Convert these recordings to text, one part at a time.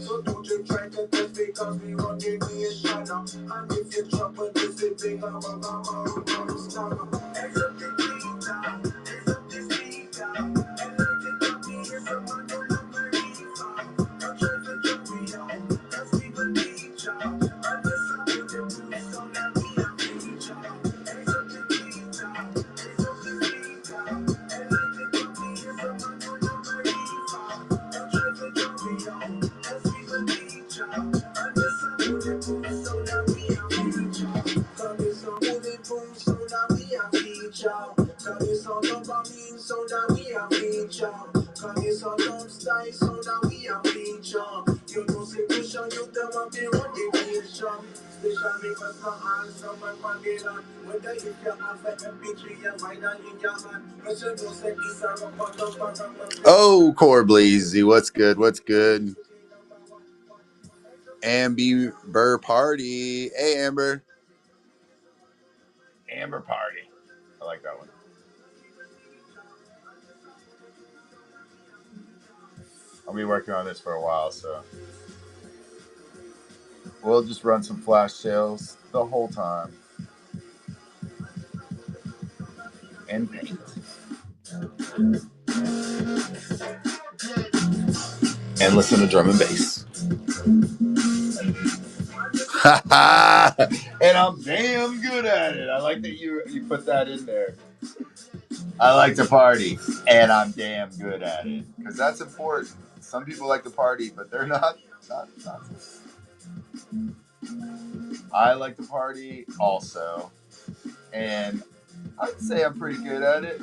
So don't you try to test because we run the nation. And if you trouble, this is big, I'm a star. Except the leader, except the speaker. And like it got me, it's a man who love my river. Don't try to jump me out, that's people teacher. And this is what they do, so now we are feature. Except the leader, except the speaker. And like it got me, it's a man who love my river. Don't try to jump me out, that's people teacher. And this is what they do, so now we are feature. Cause it's a moving boom, so now we are feature. Cause it's a dopamine, so now we are feature. Cause it's a love style, so now we are feature. You know, say cushion, you tell me be on the nation. Special because my hands from my Mandela. Whether if you have an MP3 and vinyl in your hand. But you know, say this a rock. Oh, Core Bleezy, what's good? What's good? Amber Party. Hey, Amber. Amber Party. I like that one. I'll be working on this for a while, so we'll just run some flash sales the whole time. And paint. And listen to drum and bass. And I'm damn good at it. I like that you put that in there. I like to party, and I'm damn good at it. Because that's important. Some people like to party, but they're not. I like to party also. And I'd say I'm pretty good at it.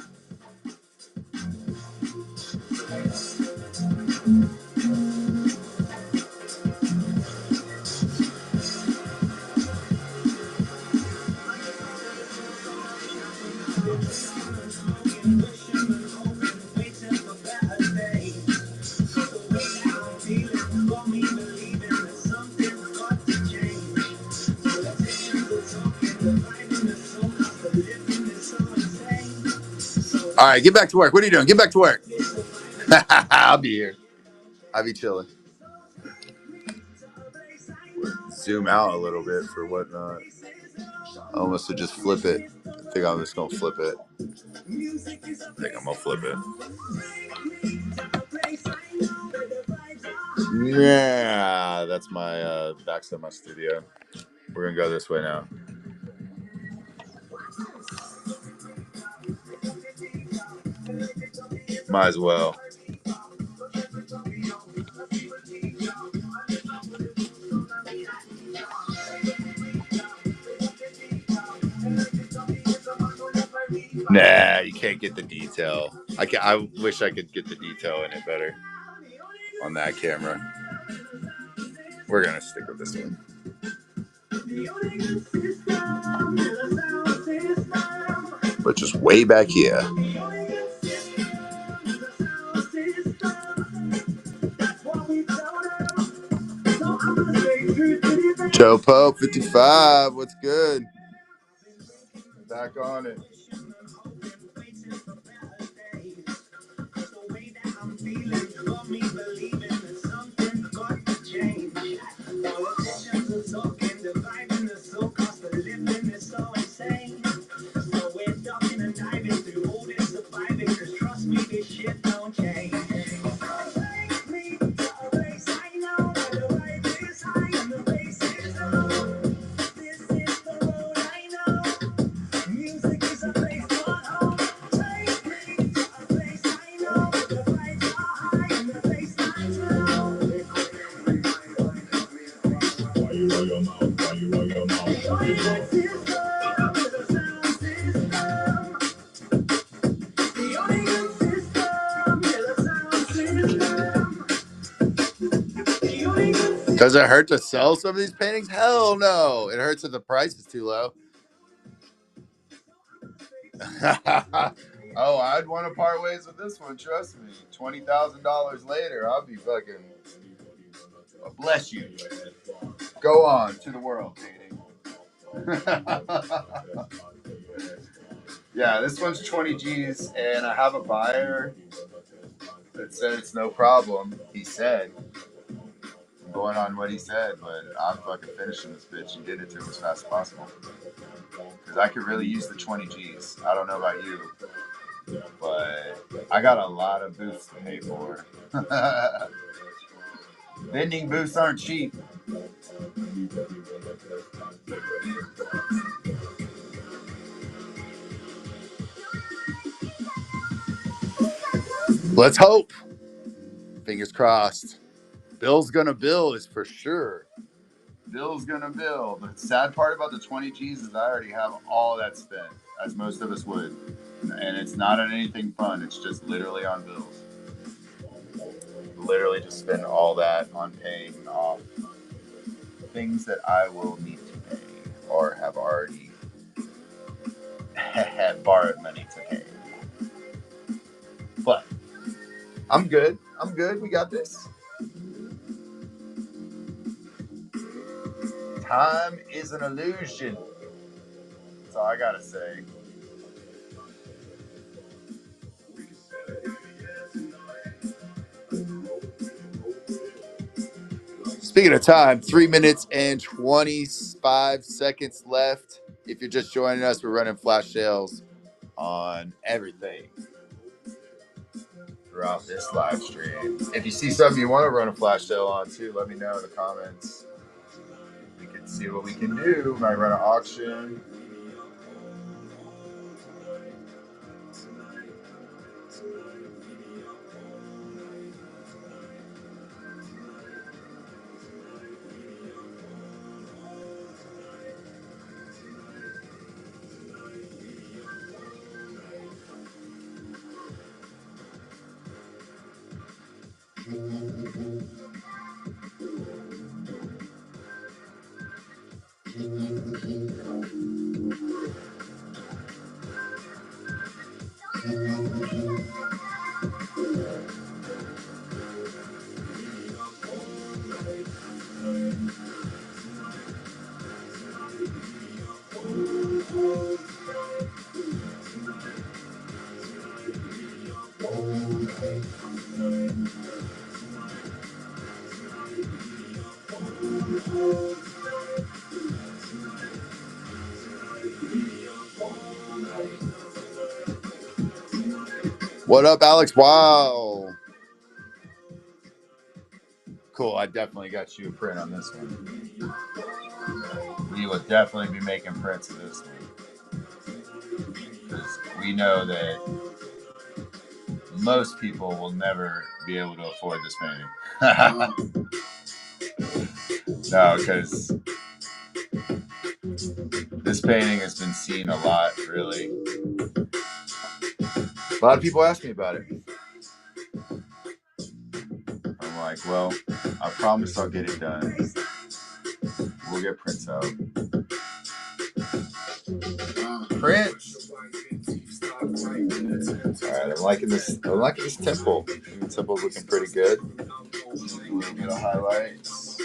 All right, get back to work. What are you doing? Get back to work. I'll be here. I'll be chilling. Zoom out a little bit for whatnot. I almost to just flip it. I think I'm just gonna flip it. Yeah, that's my backside of my studio. We're gonna go this way now. Might as well. Nah, you can't get the detail. I wish I could get the detail in it better on that camera. We're gonna stick with this one. But just way back here. Joe Pope 55, what's good? Back on it. Does it hurt to sell some of these paintings? Hell no. It hurts if the price is too low. Oh, I'd want to part ways with this one. Trust me. $20,000 later, I'll be fucking. Bless you. Go on to the world, painting. Yeah, this one's 20 G's, and I have a buyer that said it's no problem. He said, I'm going on what he said, but I'm fucking finishing this bitch and getting it to him as fast as possible. Because I could really use the 20 G's. I don't know about you, but I got a lot of booths to pay for. Vending booths aren't cheap. Let's hope. Fingers crossed. Bill's gonna bill is for sure. Bill's gonna bill. The sad part about the 20 G's is I already have all that spent, as most of us would. And it's not on anything fun. It's just literally on bills. Literally just spend all that on paying off things that I will need to pay or have already borrowed money to pay. But I'm good. I'm good. We got this. Time is an illusion. That's all I gotta say. Speaking of time, 3 minutes and 25 seconds left. If you're just joining us, we're running flash sales on everything throughout this live stream. If you see something you want to run a flash sale on too, let me know in the comments. We can see what we can do. Might run an auction. What up, Alex? Wow. Cool. I definitely got you a print on this one. We will definitely be making prints of this one. Because we know that most people will never be able to afford this painting. No, because this painting has been seen a lot, really. A lot of people ask me about it. I'm like, well, I promise I'll get it done. We'll get prints out. Prints. Alright, I'm liking this. I'm liking this temple. The temple's looking pretty good. A little bit of highlights.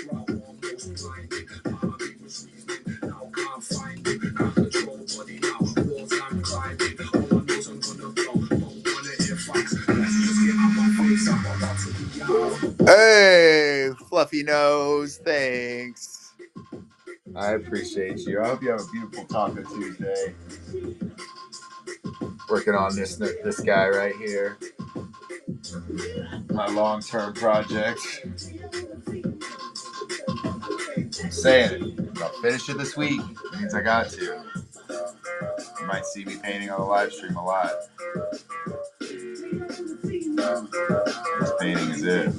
Hey, Fluffy Nose, thanks. I appreciate you. I hope you have a beautiful Taco Tuesday. Working on this guy right here. My long-term project. I'm saying it. I'll finish it this week. It means I got to. You might see me painting on the live stream a lot. This painting is it.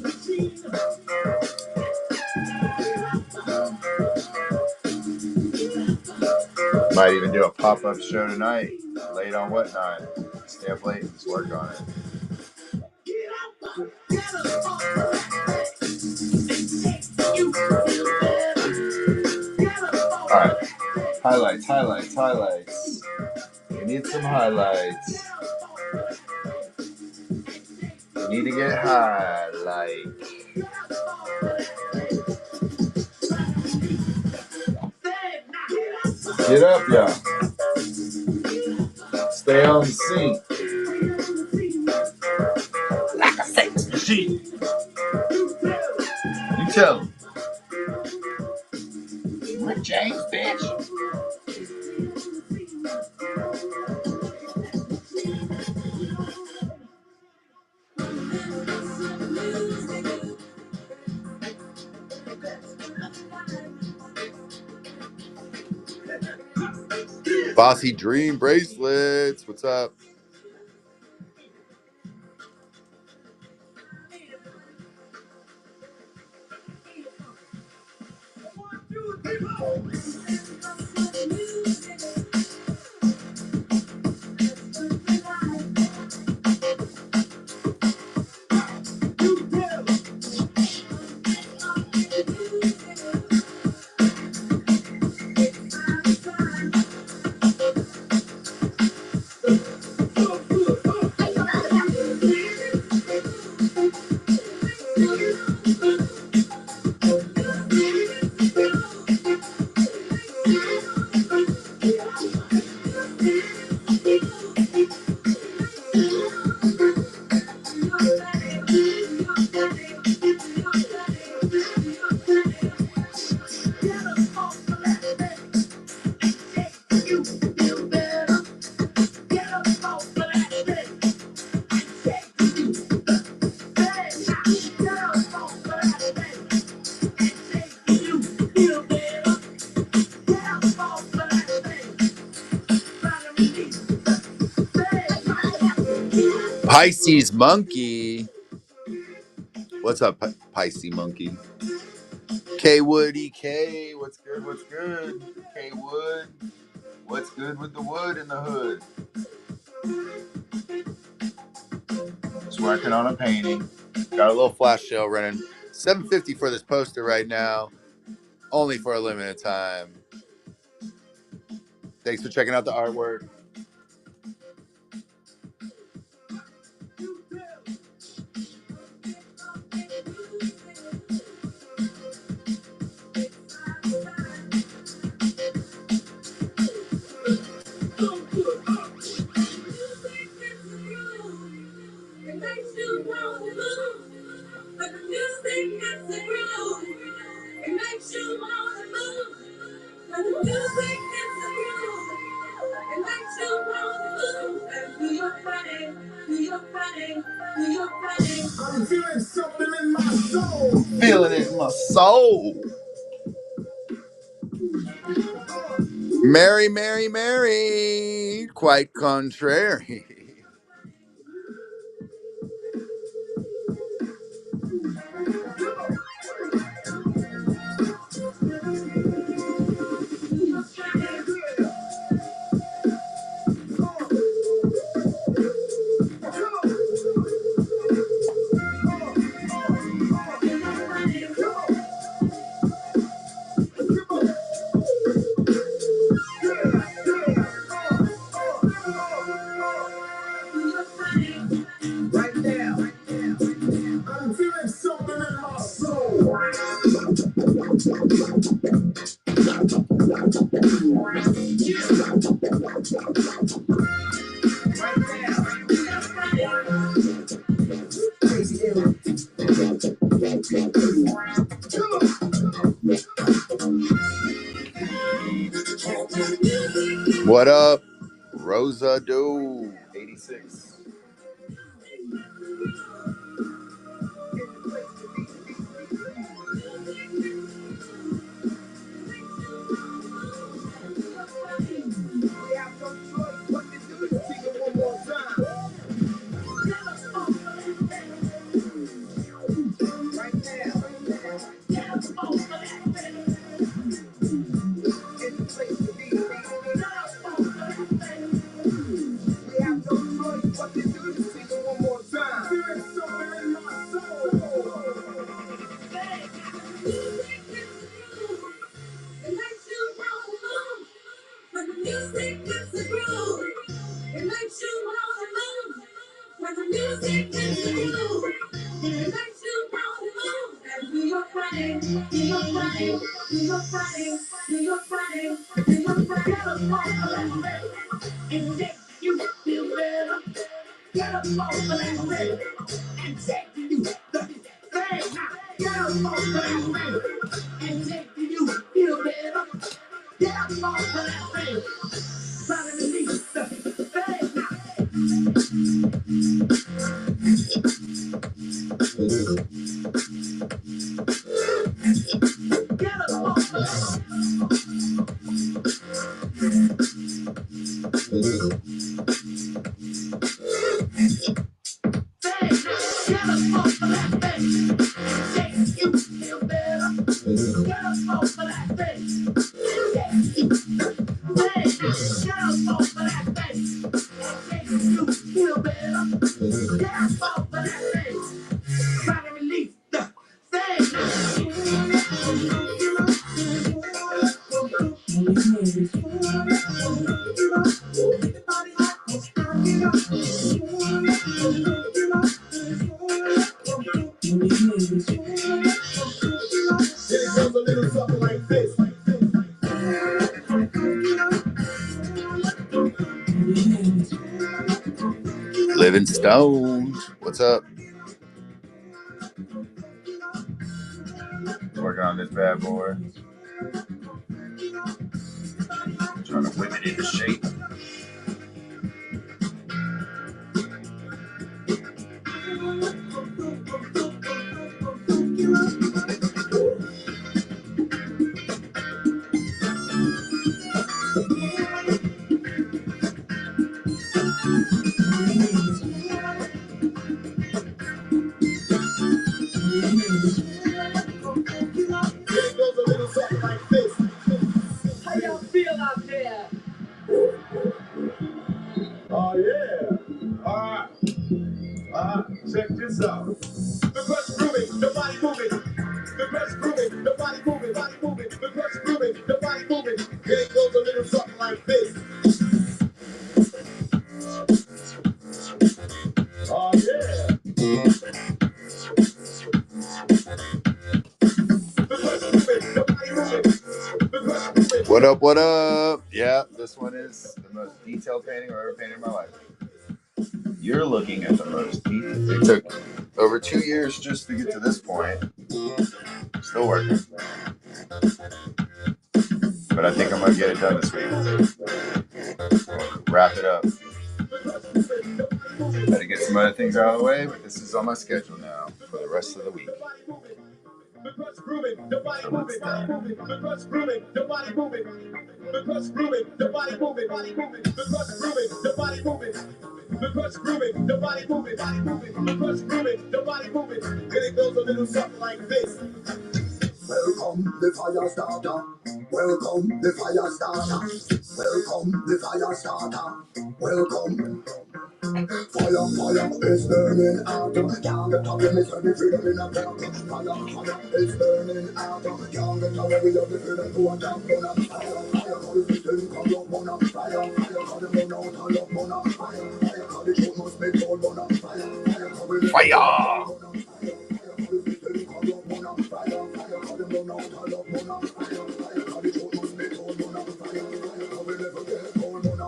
Might even do a pop-up show tonight. Late on whatnot. Stay up late and just work on it. Alright. Highlights. We need some highlights. We need to get highlight. Get up, y'all. Stay on sync. Like a sex machine. You tell him. Rick James, bitch. Bossy Dream bracelets. What's up? Pisces Monkey. What's up, Pisces Monkey? K Woody K. What's good? What's good? K Wood. What's good with the wood in the hood? Just working on a painting. Got a little flash sale running. $7.50 for this poster right now. Only for a limited time. Thanks for checking out the artwork. I'm feeling something in my soul. Feeling it in my soul. Mary, Mary, Mary. Quite contrary. Right now, I'm feeling something in my soul. What up, Rosa Doe 86? Get up off of that bed and take to you the thing now. Get up off of that bed and take to you feel better. Get up off of that bed. Try to release the thing now. Get up off of that thing now. Get up off of that bed and take to you feel better. Get up off of that bed and take to you thing now. Get up off of that bed and take to you feel better. Get up off of that bed. Try to release the thing It goes a little something like this. Living Stone, what's up? Working on this bad boy. Trying to whip it into shape. It goes a little something like this. How y'all feel out there? Oh yeah. Alright. Check this out. The breast grooving, the body moving. The breast grooving, the body moving, body moving. The breast grooving, the body moving. It goes a little something like this. Oh yeah. What up, what up? Yeah, this one is the most detailed painting I've ever painted in my life. You're looking at the most detailed. It took over 2 years just to get to this point. Still working. But I think I'm going to get it done this week. Wrap it up. Got to get some other things out of the way, but this is on my schedule now for the rest of the week. The crust grooving, the body moving, the crust grooving, the body moving, the crust grooving, the body moving, the crust grooving, the body moving, the crust grooving, the body moving, the crust grooving, the body moving. And it goes a little something like this. Welcome the fire starter. Welcome the fire starter. Welcome the fire starter. Welcome. Fire is burning out. Can't get away with the freedom in a dark. Fire is burning out. Can't get away with the freedom to a dark. Fire, call the system, call your mona. Fire, call the mona, call your mona. Fire, call the show must be told mona. Fire, call the fire. Call the system, call your mona. Fire, call the mona, call your mona. Fire, call the show must be told mona. Fire, call the never get told mona.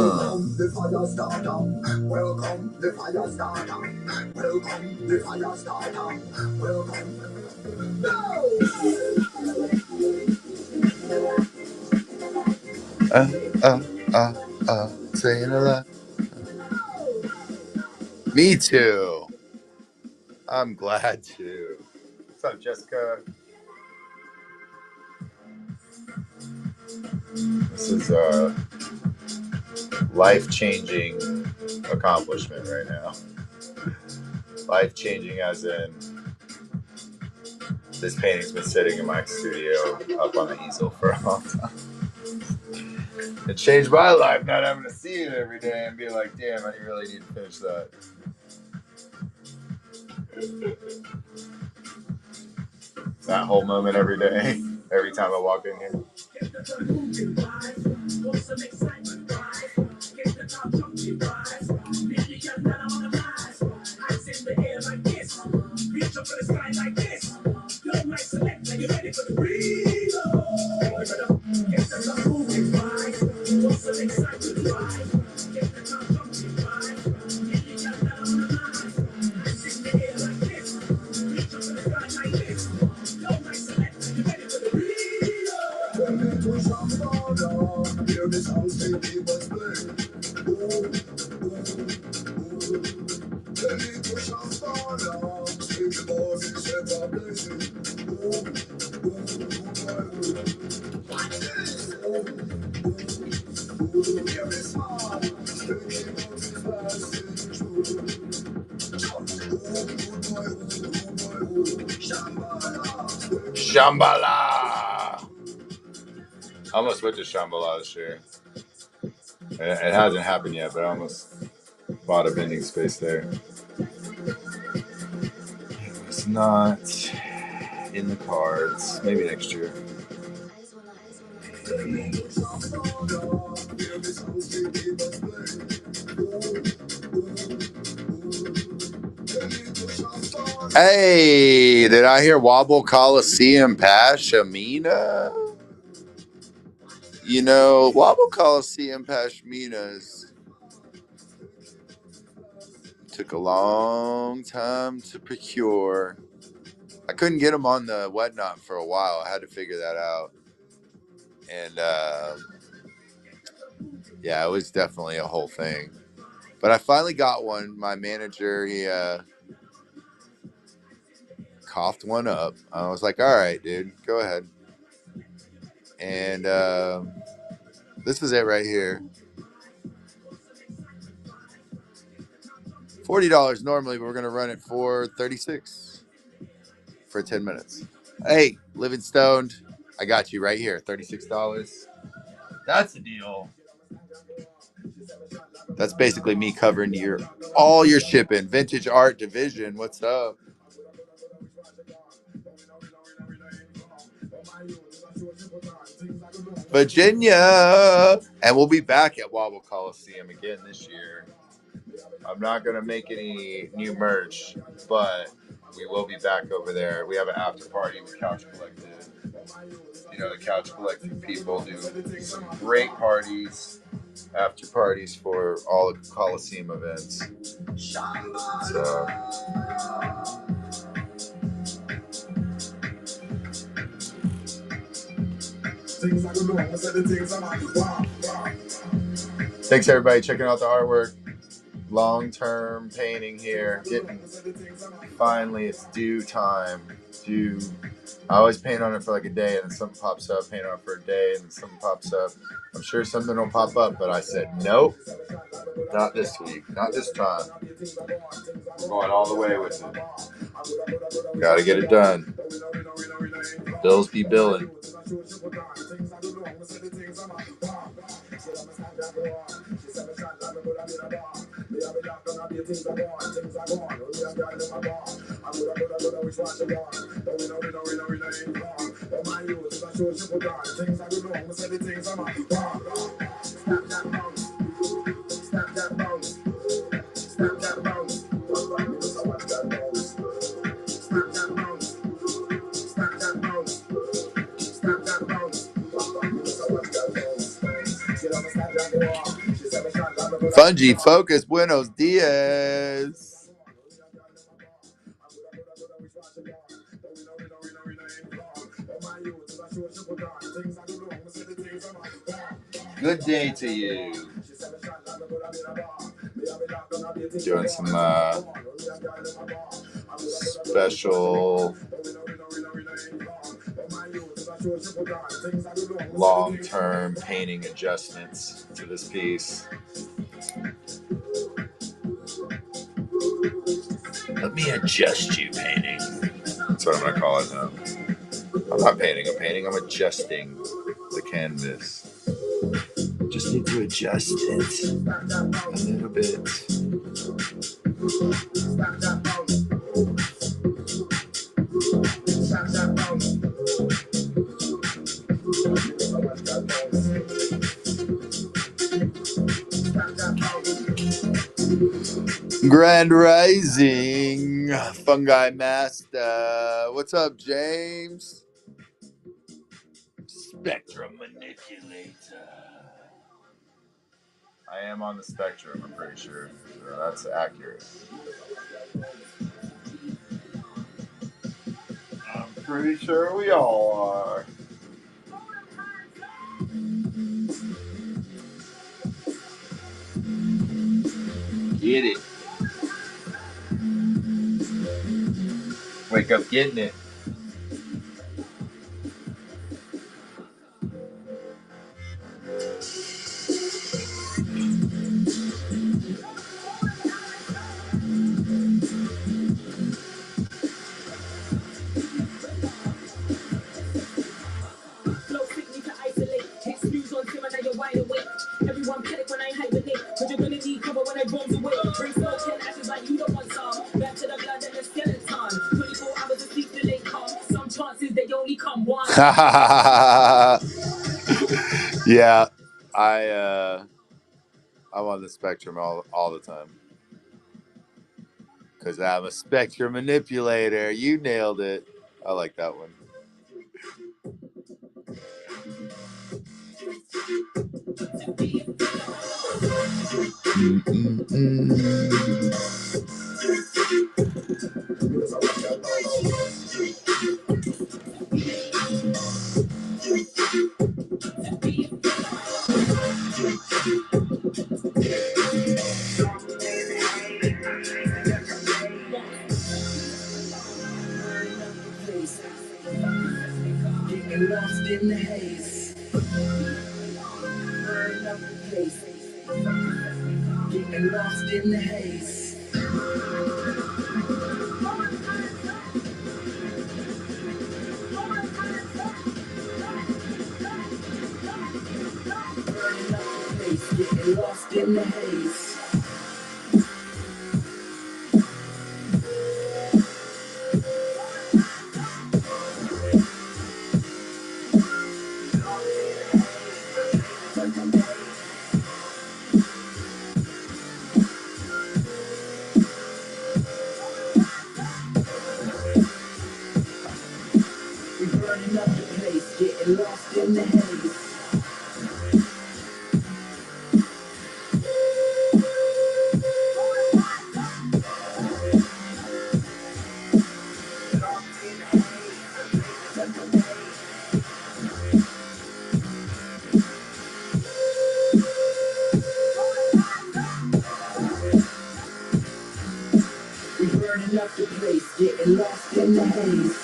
Welcome the fire starter. Welcome the fire starter. Welcome the fire starter. Welcome. Saying a lot. Me too. I'm glad to. What's up, Jessica? This is life-changing accomplishment right now. Life-changing as in this painting's been sitting in my studio up on the easel for a long time. It changed my life not having to see it every day and be like, damn, I really need to finish that. That whole moment every day, every time I walk in here. Shambhala. I almost went to Shambhala this year. It hasn't happened yet, but I almost bought a vending space there. It's not in the cards. Maybe next year. Hey, did I hear Wobble Coliseum Pashmina? You know, Wobble Coliseum Pashminas took a long time to procure. I couldn't get them on the Whatnot for a while. I had to figure that out. And yeah, it was definitely a whole thing. But I finally got one. My manager, he coughed one up. I was like, all right, dude, go ahead. And this is it right here. $40 normally, but we're going to run it for $36 for 10 minutes. Hey, Living Stoned, I got you right here. $36. That's a deal. That's basically me covering all your shipping. Vintage Art Division, what's up? Virginia. And we'll be back at Wobble Coliseum again this year. I'm not going to make any new merch, but we will be back over there. We have an after party with Couch Collective. You know, the Couch Collective people do some great parties, after parties for all the Coliseum events. So, thanks everybody checking out the artwork. Long-term painting here. Finally, it's due time. I always paint on it for like a day, and then something pops up. Paint on it for a day, and then something pops up. I'm sure something will pop up, but I said nope, not this week, not this time. I'm going all the way with it. Got to get it done. Bills be billing. Fungi Focus, buenos dias. Good day to you. Doing some special long-term painting adjustments to this piece. Let me adjust you, painting. That's what I'm going to call it now. I'm not painting a painting. I'm adjusting the canvas. Just need to adjust it a little bit. Grand Rising, Fungi Master. What's up, James? Spectrum Manipulator. I am on the spectrum, I'm pretty sure. So that's accurate. I'm pretty sure we all are. Get it. Wake up getting it. Everyone panic when I hibernate, but you're gonna need cover when I bombs away. Bring smoke and ashes like you don't want some. Back to the blood and the skeleton. 24 hours of sleep still ain't come. Some chances they only come once. Yeah, I'm on the spectrum all the time. Because I'm a spectrum manipulator. You nailed it. I like that one. Getting lost in the haze. Burn up the place. Getting lost in the haze. Burning up the place. Getting lost in the haze. Burning up the place, getting lost in the haze. We burning up the place, getting lost in the haze. Burning up the place, getting lost in the haze. Burning up the place, getting lost in the haze.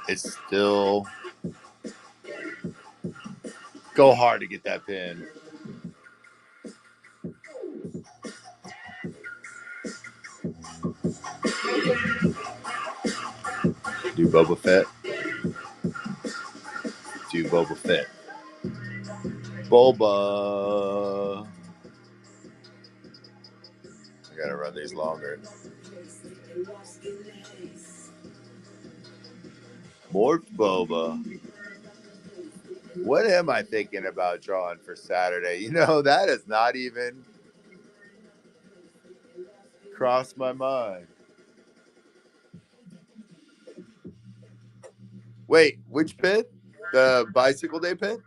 It's still go hard to get that pin. Do Boba Fett. Do Boba Fett. Boba. I gotta run these longer. Morph Boba. What am I thinking about drawing for Saturday? You know, that has not even crossed my mind. Wait, which pin? The bicycle day pin?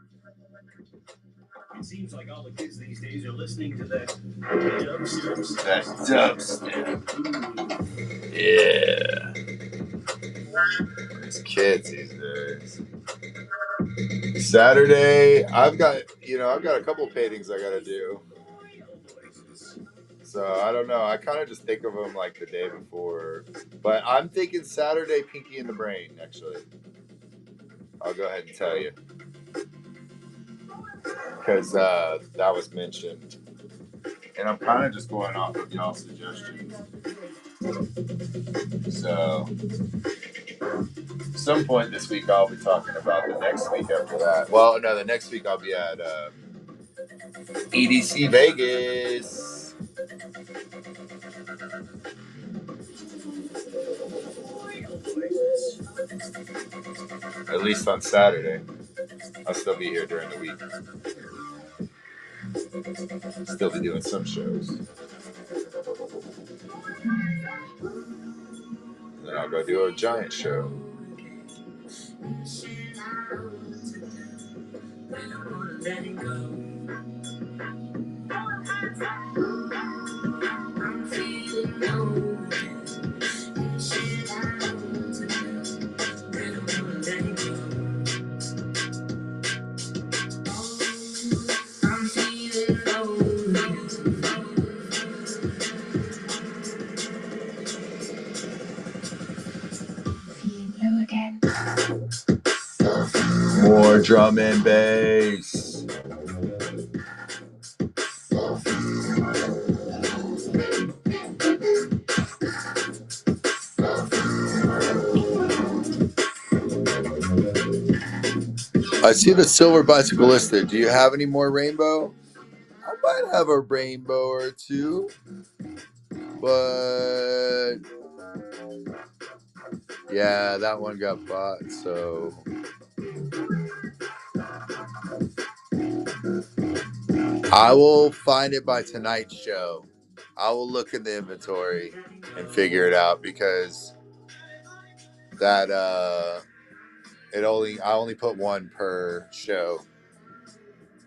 It seems like all the kids these days are listening to that dubstep. That dubstep. Yeah. These kids these days. Saturday, I've got a couple paintings I gotta do. So I don't know. I kind of just think of them like the day before. But I'm thinking Saturday, Pinky in the Brain, actually. I'll go ahead and tell you. Because that was mentioned. And I'm kind of just going off of y'all's suggestions. So, at some point this week, I'll be talking about the next week after that. Well, no, the next week I'll be at EDC Vegas. At least on Saturday. I'll still be here during the week. Still be doing some shows. Then I'll go do a giant show. More drum and bass. I see the silver bicycle listed. Do you have any more rainbow? I might have a rainbow or two. But yeah, that one got bought, so I will find it by tonight's show. I will look in the inventory and figure it out because that I only put one per show.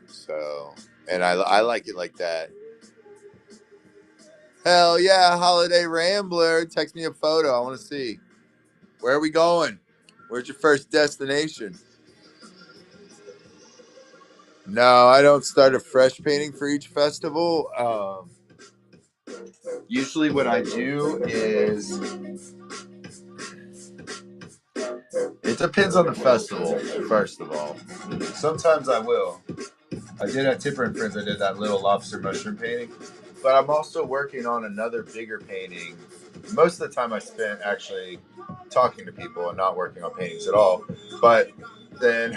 So, and I like it like that. Hell yeah, Holiday Rambler. Text me a photo. I want to see. Where are we going? Where's your first destination? No, I don't start a fresh painting for each festival. Usually what I do is, it depends on the festival, first of all. Sometimes I will. I did at Tipper and Friends, I did that little lobster mushroom painting. But I'm also working on another bigger painting. Most of the time I spent actually talking to people and not working on paintings at all. But then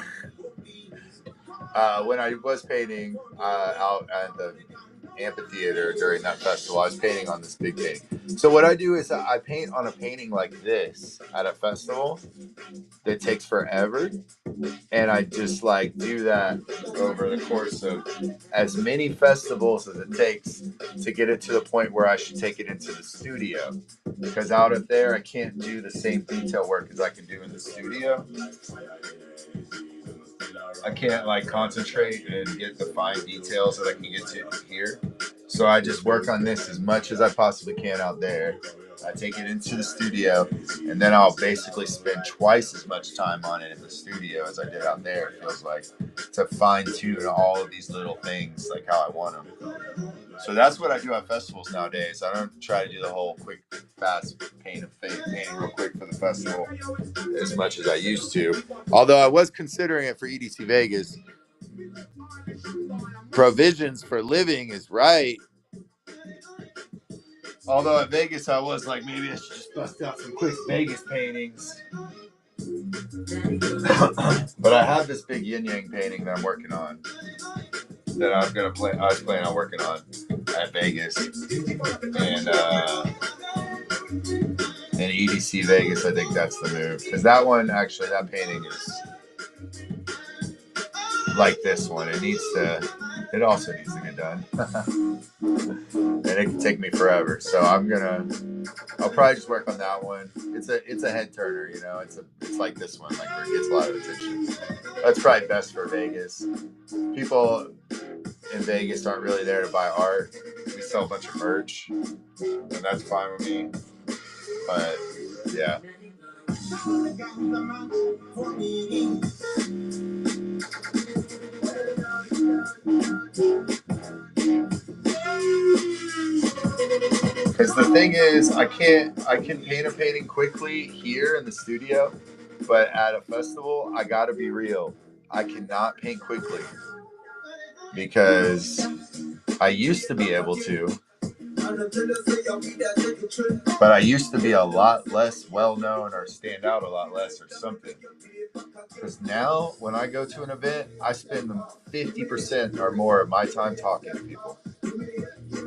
when I was painting out at the amphitheater during that festival, I was painting on this big painting. So what I do is I paint on a painting like this at a festival that takes forever, and I just like do that over the course of as many festivals as it takes to get it to the point where I should take it into the studio, because out of there I can't do the same detail work as I can do in the studio. I can't like concentrate and get the fine details that I can get to here. So I just work on this as much as I possibly can out there. I take it into the studio, and then I'll basically spend twice as much time on it in the studio as I did out there. It feels like, to fine tune all of these little things like how I want them. So that's what I do at festivals nowadays. I don't try to do the whole quick, fast painting real quick for the festival as much as I used to. Although I was considering it for EDC Vegas. Provisions for living is right. Although at Vegas I was like, maybe I should just bust out some quick Vegas paintings. But I have this big yin yang painting that I'm working on, that I was planning on working on at Vegas, and EDC Vegas. I think that's the move, because that one, actually, that painting is like this one. It also needs to get done. And it can take me forever. So I'll probably just work on that one. It's a head turner, you know. It's like this one, like where it gets a lot of attention. That's probably best for Vegas. People in Vegas aren't really there to buy art. We sell a bunch of merch, and that's fine with me. But yeah. Because the thing is, I can paint a painting quickly here in the studio, but at a festival, I got to be real. I cannot paint quickly because I used to be able to, but I used to be a lot less well known or stand out a lot less or something. Because now, when I go to an event, I spend 50% or more of my time talking to people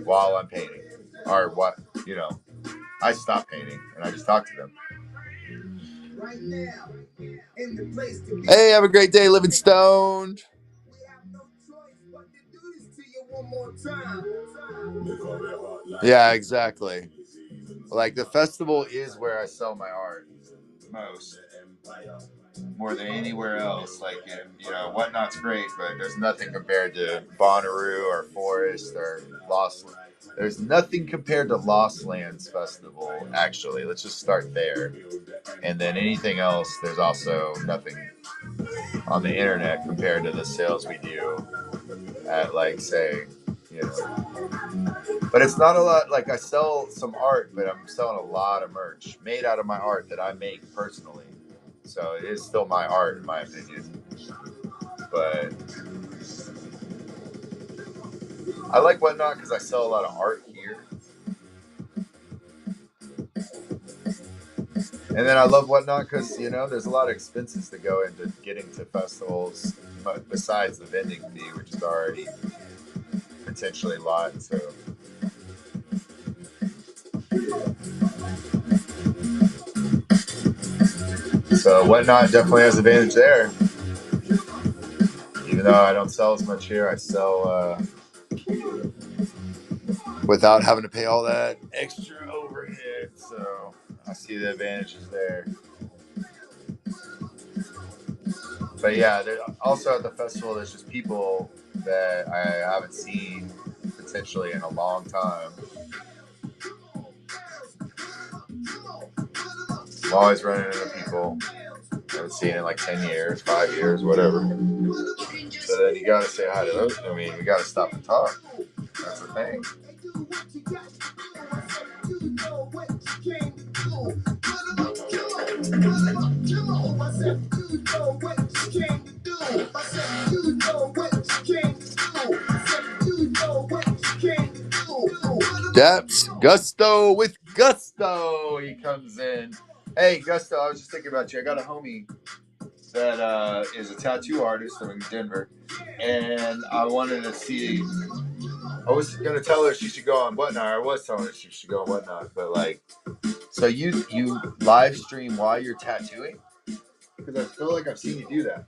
while I'm painting, or what, you know. I stop painting and I just talk to them. Hey, have a great day, living stoned. Yeah, exactly. Like the festival is where I sell my art most, more than anywhere else. Like, you know, Whatnot's great, but there's nothing compared to Bonnaroo or Forest or Lost. There's nothing compared to Lost Lands Festival, actually. Let's just start there. And then anything else, there's also nothing on the internet compared to the sales we do at, like, say, you know. But it's not a lot. Like, I sell some art, but I'm selling a lot of merch made out of my art that I make personally. So it is still my art, in my opinion. But I like Whatnot because I sell a lot of art here. And then I love Whatnot because, you know, there's a lot of expenses that go into getting to festivals, but besides the vending fee, which is already potentially a lot. So Whatnot definitely has advantage there. Even though I don't sell as much here, I sell without having to pay all that extra overhead. So I see the advantages there. But yeah, also at the festival, there's just people that I haven't seen potentially in a long time. I'm always running into people I haven't seen in like 10 years, 5 years, whatever. So then you gotta say hi to those. I mean, we gotta stop and talk. That's the thing. Depths, Gusto with Gusto. He comes in. Hey, Gusto, I was just thinking about you. I got a homie that is a tattoo artist in Denver, and I wanted to see. I was gonna tell her she should go on Whatnot. I was telling her she should go on Whatnot, but like, so you live stream while you're tattooing? Because I feel like I've seen you do that.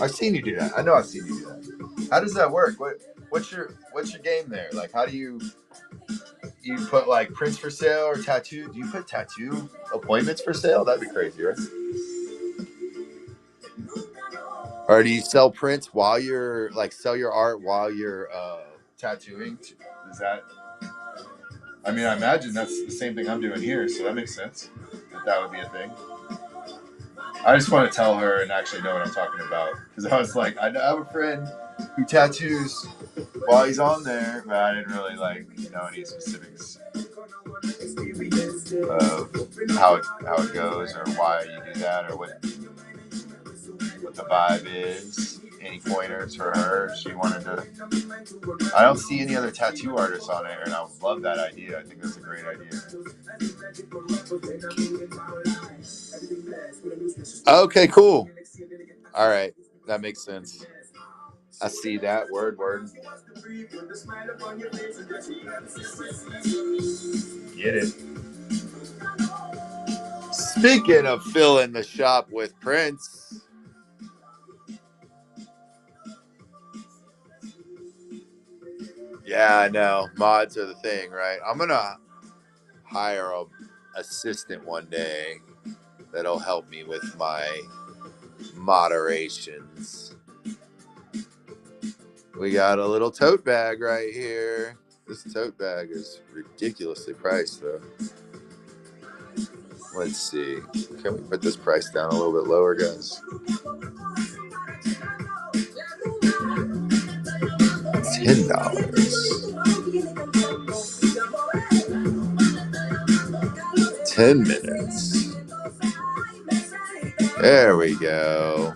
I've seen you do that. I know I've seen you do that. How does that work? What's your game there? Like, how do you put like prints for sale or tattoo? Do you put tattoo appointments for sale? That'd be crazy, right? Or do you sell prints while you're like sell your art while you're tattooing? Is that? I mean, I imagine that's the same thing I'm doing here, so that makes sense. That would be a thing. I just want to tell her and actually know what I'm talking about, because I was like, I have a friend who tattoos while he's on there, but I didn't really like know any specifics of how it goes or why you do that or what the vibe is. Any pointers for her? She wanted to. I don't see any other tattoo artists on there, and I love that idea. I think that's a great idea. Okay, cool. All right, that makes sense. I see that. Word. Get it. Speaking of filling the shop with Prince, Yeah, I know. Mods are the thing, right? I'm gonna hire a assistant one day that'll help me with my moderations. We got a little tote bag right here. This tote bag is ridiculously priced, though. Let's see. Can we put this price down a little bit lower, guys? $10. 10 minutes. There we go.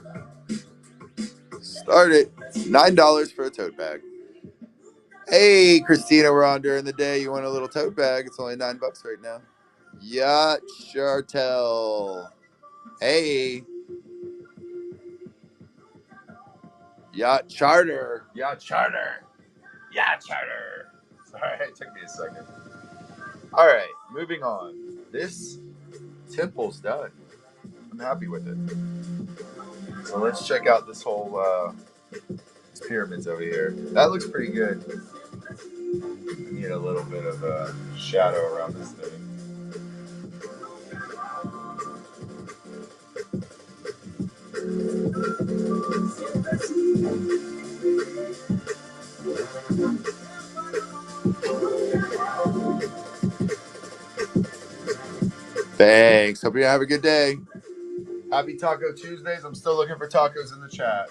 Start it. $9 for a tote bag. Hey, Christina, we're on during the day. You want a little tote bag? It's only $9 right now. Yacht Chartel. Hey. Yacht Charter. Yacht Charter. Yacht Charter. Sorry, it took me a second. All right, moving on. This temple's done. I'm happy with it. So let's check out this whole these pyramids over here. That looks pretty good. Need a little bit of a shadow around this thing. Thanks. Hope you have a good day. Happy Taco Tuesdays. I'm still looking for tacos in the chat.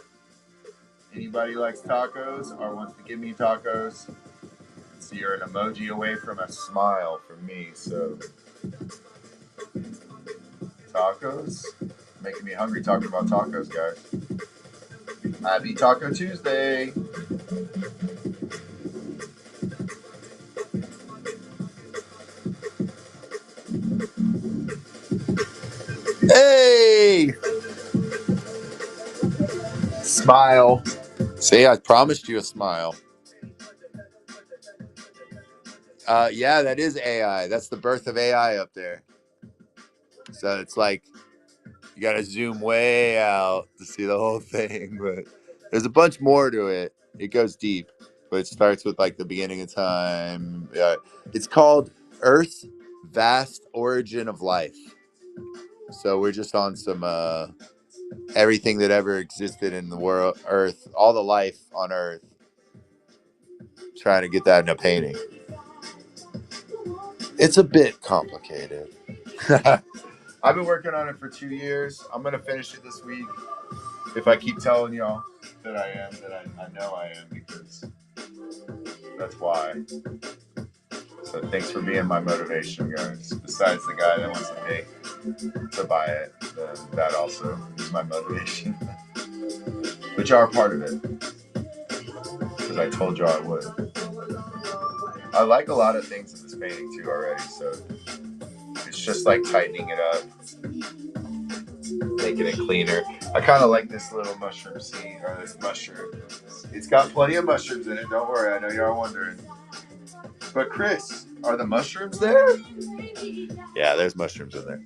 Anybody likes tacos or wants to give me tacos? So you're an emoji away from a smile from me. So tacos, making me hungry talking about tacos, guys. Happy Taco Tuesday. Hey! Smile. See, I promised you a smile. Yeah, that is AI. That's the birth of AI up there. So it's like you got to zoom way out to see the whole thing. But there's a bunch more to it. It goes deep, but it starts with like the beginning of time. It's called Earth's Vast Origin of Life. So we're just on some everything that ever existed in the world, Earth, all the life on Earth. Trying to get that in a painting. It's a bit complicated. I've been working on it for 2 years. I'm going to finish it this week. If I keep telling y'all that I am, that I know I am, because that's why. So thanks for being my motivation, guys. Besides the guy that wants to pay to buy it, that also is my motivation. But y'all are part of it. Because I told y'all I would. I like a lot of things in this painting too already, so it's just like tightening it up, making it cleaner. I kind of like this little mushroom scene, or this mushroom. It's got plenty of mushrooms in it, don't worry, I know y'all are wondering. But Chris, are the mushrooms there? Yeah, there's mushrooms in there.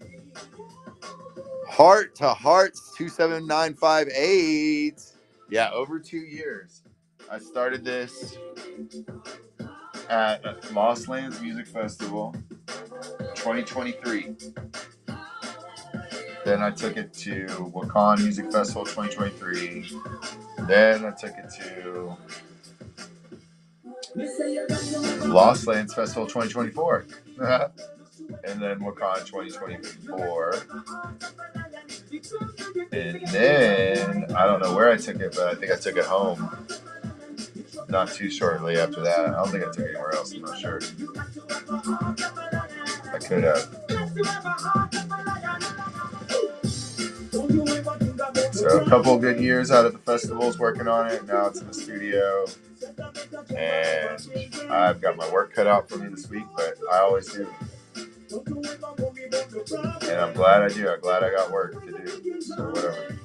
Heart to Hearts 27958. Yeah, over 2 years. I started this at Lost Lands Music Festival 2023. Then I took it to Wakan Music Festival 2023. Then I took it to Lost Lands Festival 2024. And then Wakan 2024. And then I don't know where I took it, but I think I took it home not too shortly after that. I don't think I took it anywhere else. I'm not sure. I could have. So a couple good years out of the festivals working on it. Now it's in the studio. And I've got my work cut out for me this week, but I always do. And I'm glad I do. I'm glad I got work to do. So whatever.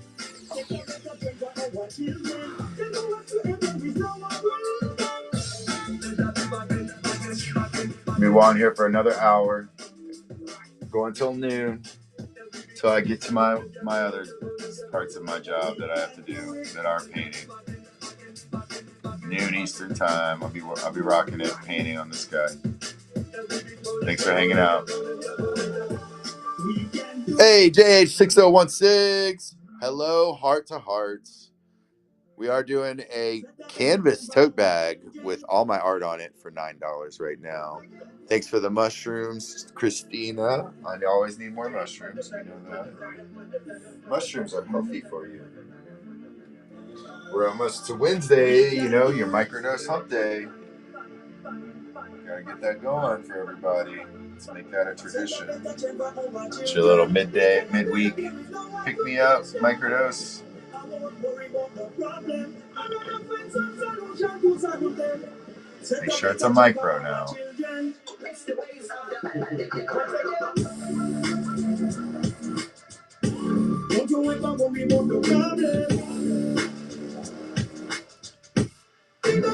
Move on here for another hour. Go until noon. Till I get to my other parts of my job that I have to do that aren't painting. noon Eastern time. I'll be rocking it, painting on this guy. Thanks for hanging out. Hey, JH6016. Hello, Heart to Hearts. We are doing a canvas tote bag with all my art on it for $9 right now. Thanks for the mushrooms, Christina. I always need more mushrooms. You know that. Mushrooms are healthy for you. We're almost to Wednesday, you know, your microdose hump day. Gotta get that going for everybody. Let's make that a tradition. It's your little midweek pick me up, microdose. Make sure it's a micro now. Don't you ever worry about the problem. Get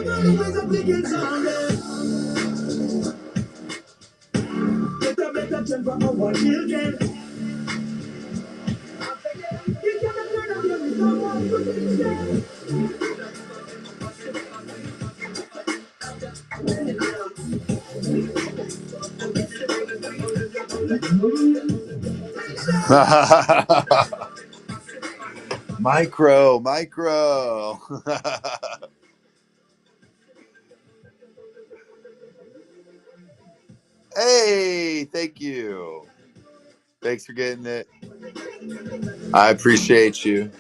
a better chance for our children. Micro. Hey, thank you. Thanks for getting it. I appreciate you.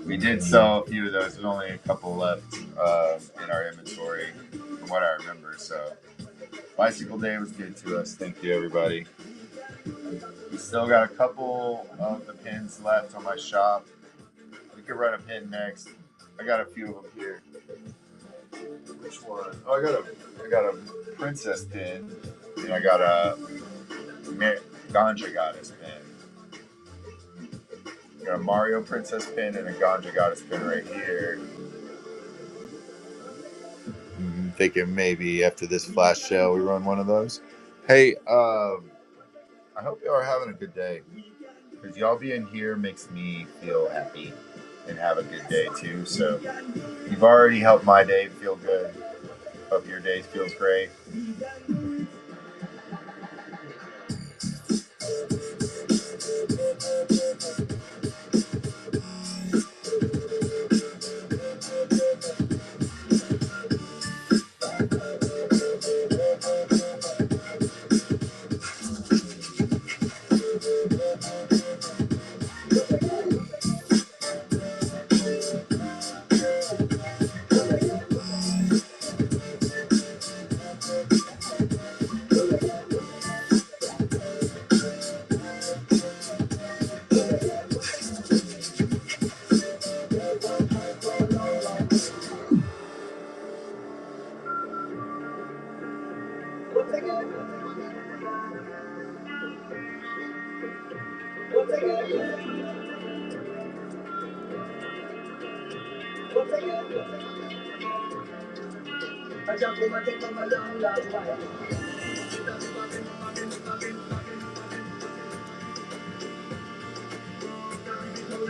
We did sell a few of those. There's only a couple left in our inventory, from what I remember. So, Bicycle Day was good to us. Thank you, everybody. We still got a couple of the pins left on my shop. We could run a pin next. I got a few of them here. Which one? Oh, I got a princess pin, and I got a Ganja Goddess pin. I got a Mario princess pin and a Ganja Goddess pin right here. I'm thinking maybe after this flash sale we run one of those. Hey, I hope y'all are having a good day, because y'all being here makes me feel happy and have a good day too. So you've already helped my day feel good. Hope your day feels great.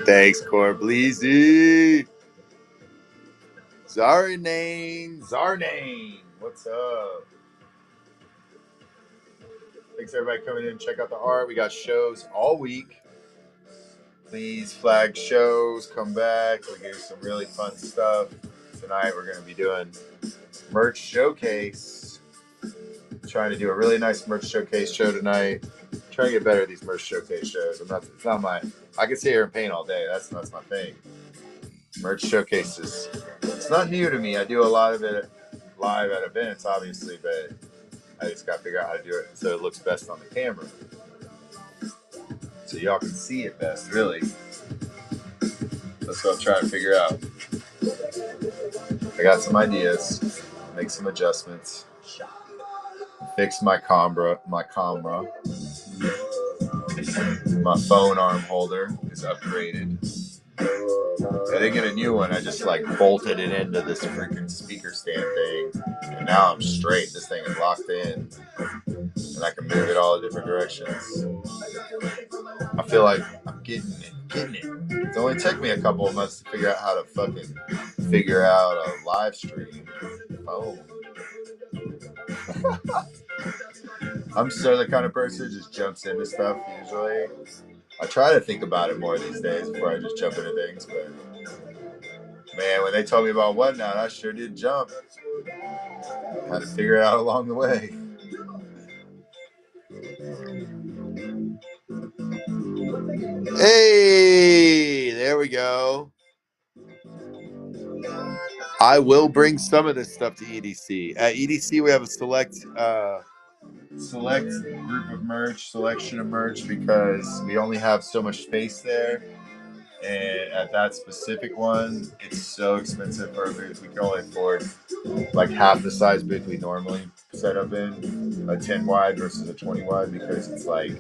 Thanks, Corbleezy. Zarnane. What's up? Thanks everybody coming in. Check out the art. We got shows all week. Please flag shows. Come back. We do some really fun stuff. Tonight we're going to be doing merch showcase. Trying to do a really nice merch showcase show tonight. Trying to get better at these merch showcase shows. It's not my. I can sit here and paint all day. That's my thing. Merch showcases. It's not new to me. I do a lot of it live at events, obviously, but I just got to figure out how to do it so it looks best on the camera. So y'all can see it best, really. That's what I'm trying to figure out. I got some ideas. Make some adjustments. Fix my camera. My phone arm holder is upgraded. I didn't get a new one. I just bolted it into this freaking speaker stand thing, and now I'm straight. This thing is locked in, and I can move it all different directions. I feel like I'm getting it. It's only took me a couple of months to figure out how to fucking figure out a live stream phone. I'm so the kind of person who just jumps into stuff usually. I try to think about it more these days before I just jump into things, but man, when they told me about Whatnot, I sure did jump. Had to figure it out along the way. Hey, there we go. I will bring some of this stuff to EDC. At EDC, we have a select group of merch, selection of merch, because we only have so much space there. And at that specific one, it's so expensive for a booth. We can only afford like half the size booth we normally set up in, a 10 wide versus a 20 wide, because it's like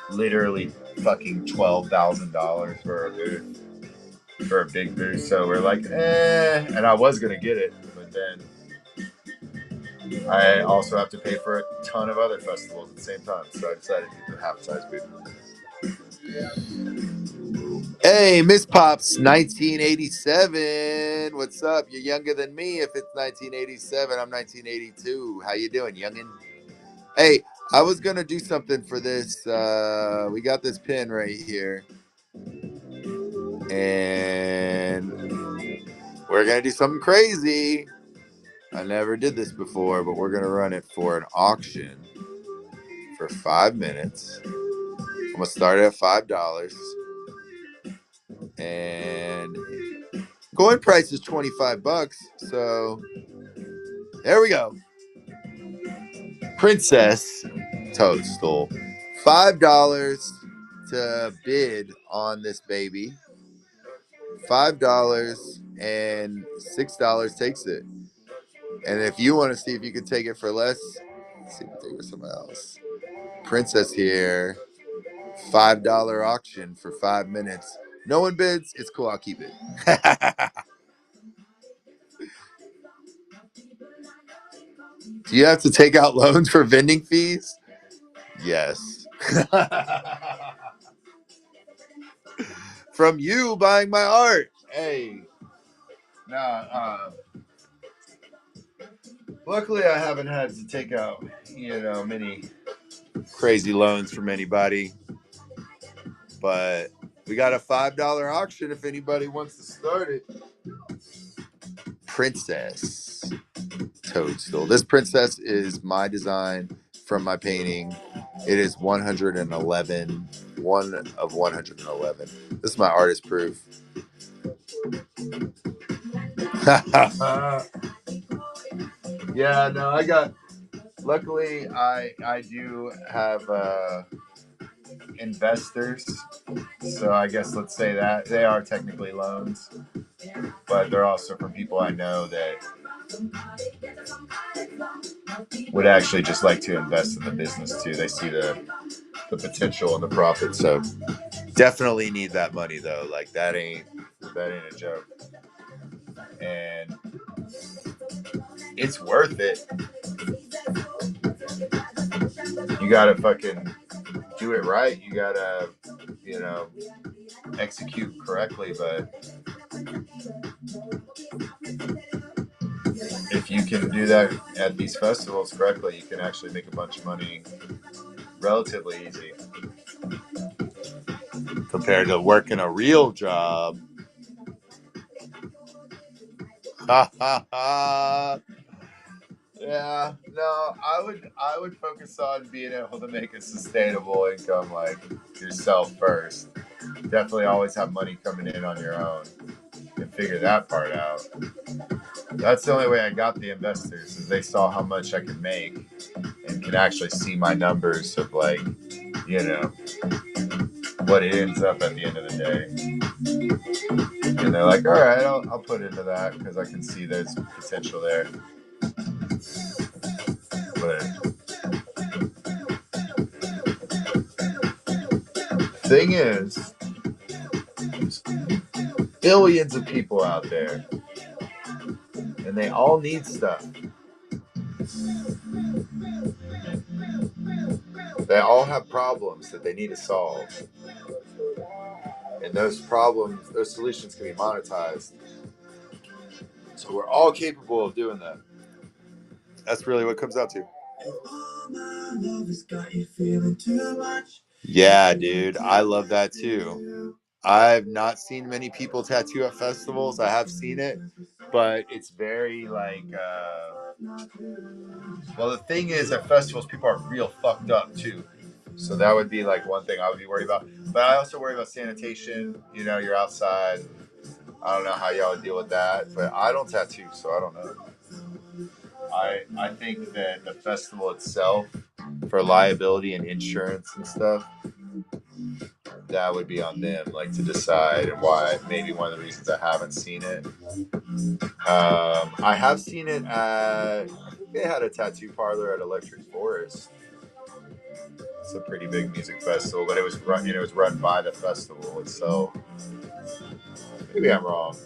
literally fucking $12,000 for a booth, for a big booth. So we're like, and I was gonna get it, but then I also have to pay for a ton of other festivals at the same time. So I decided to get the half size booth. Hey, Miss Pops, 1987. What's up? You're younger than me. If it's 1987, I'm 1982. How you doing, youngin? Hey, I was gonna do something for this. We got this pin right here, and we're gonna do something crazy. I never did this before, but we're gonna run it for an auction for 5 minutes. I'm gonna start it at $5, and coin price is $25. So there we go. Princess Toadstool, $5 to bid on this baby. $5 and $6 takes it. And if you want to see if you can take it for less, let's see if we take it for someone else. Princess here, $5 auction for 5 minutes. No one bids. It's cool. I'll keep it. Do you have to take out loans for vending fees? Yes. From you buying my art. Hey. Nah, luckily I haven't had to take out, many crazy loans from anybody. But we got a $5 auction if anybody wants to start it. Princess Toadstool. This princess is my design from my painting. It is 111. One of 111. This is my artist proof. Yeah, no, luckily I do have investors, so I guess let's say that they are technically loans, but they're also from people I know that would actually just like to invest in the business too. They see the potential and the profit, so definitely need that money though. Like that ain't a joke, and it's worth it. You gotta fucking do it right. You gotta, execute correctly. But if you can do that at these festivals correctly, you can actually make a bunch of money relatively easy compared to working a real job. Ha ha ha. Yeah, no, I would focus on being able to make a sustainable income, like yourself first. Definitely always have money coming in on your own and figure that part out. That's the only way I got the investors, is they saw how much I could make and can actually see my numbers of like, what it ends up at the end of the day. And they're like, all right, I'll put into that because I can see there's potential there. But thing is, there's billions of people out there, and they all need stuff. They all have problems that they need to solve, and those solutions can be monetized. So we're all capable of doing that. That's really what it comes out to. Yeah, dude. I love that too. I've not seen many people tattoo at festivals. I have seen it, but it's very like well, the thing is at festivals people are real fucked up too. So that would be like one thing I would be worried about. But I also worry about sanitation. You know, you're outside. I don't know how y'all would deal with that, but I don't tattoo, so I don't know. I think that the festival itself, for liability and insurance and stuff, that would be on them, like to decide, and why. Maybe one of the reasons I haven't seen it. I have seen it at. I think they had a tattoo parlor at Electric Forest. It's a pretty big music festival, but it was run. You know, it was run by the festival itself. Maybe I'm wrong.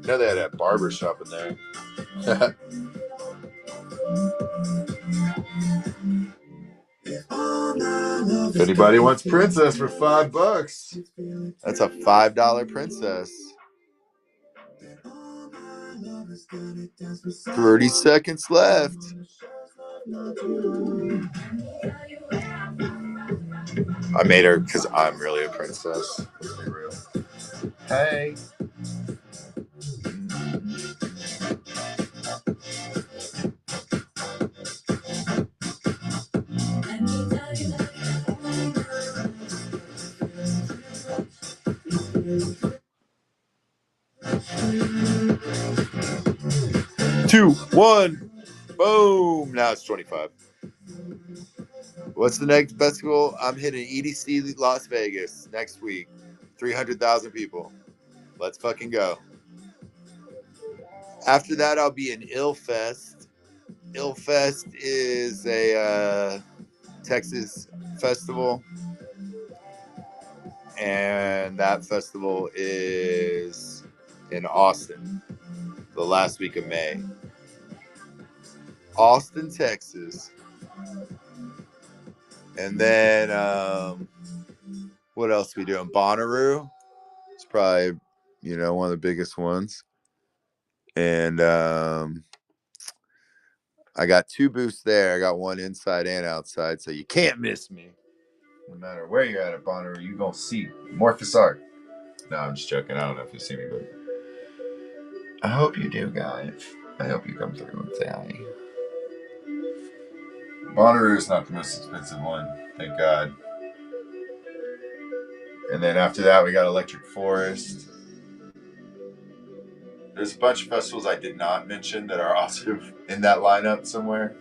I know they had a barber shop in there. If anybody wants Princess for $5, that's a $5 Princess. 30 seconds left. I made her because I'm really a princess. Let's be real. Hey. Two, one, boom. Now it's 25. What's the next festival? I'm hitting EDC Las Vegas next week. 300,000 people. Let's fucking go. After that, I'll be in Illfest. Illfest is a Texas festival. And that festival is in Austin the last week of May. Austin, Texas. And then what else are we doing? Bonnaroo. It's probably, you know, one of the biggest ones. And I got 2 booths there. I got one inside and outside, so you can't miss me. No matter where you're at Bonnaroo, you're going to see Morphous Art. No, I'm just joking. I don't know if you see me, but I hope you do, guys. I hope you come through and say hi. Bonnaroo is not the most expensive one, thank God. And then after that, we got Electric Forest. There's a bunch of festivals I did not mention that are also in that lineup somewhere,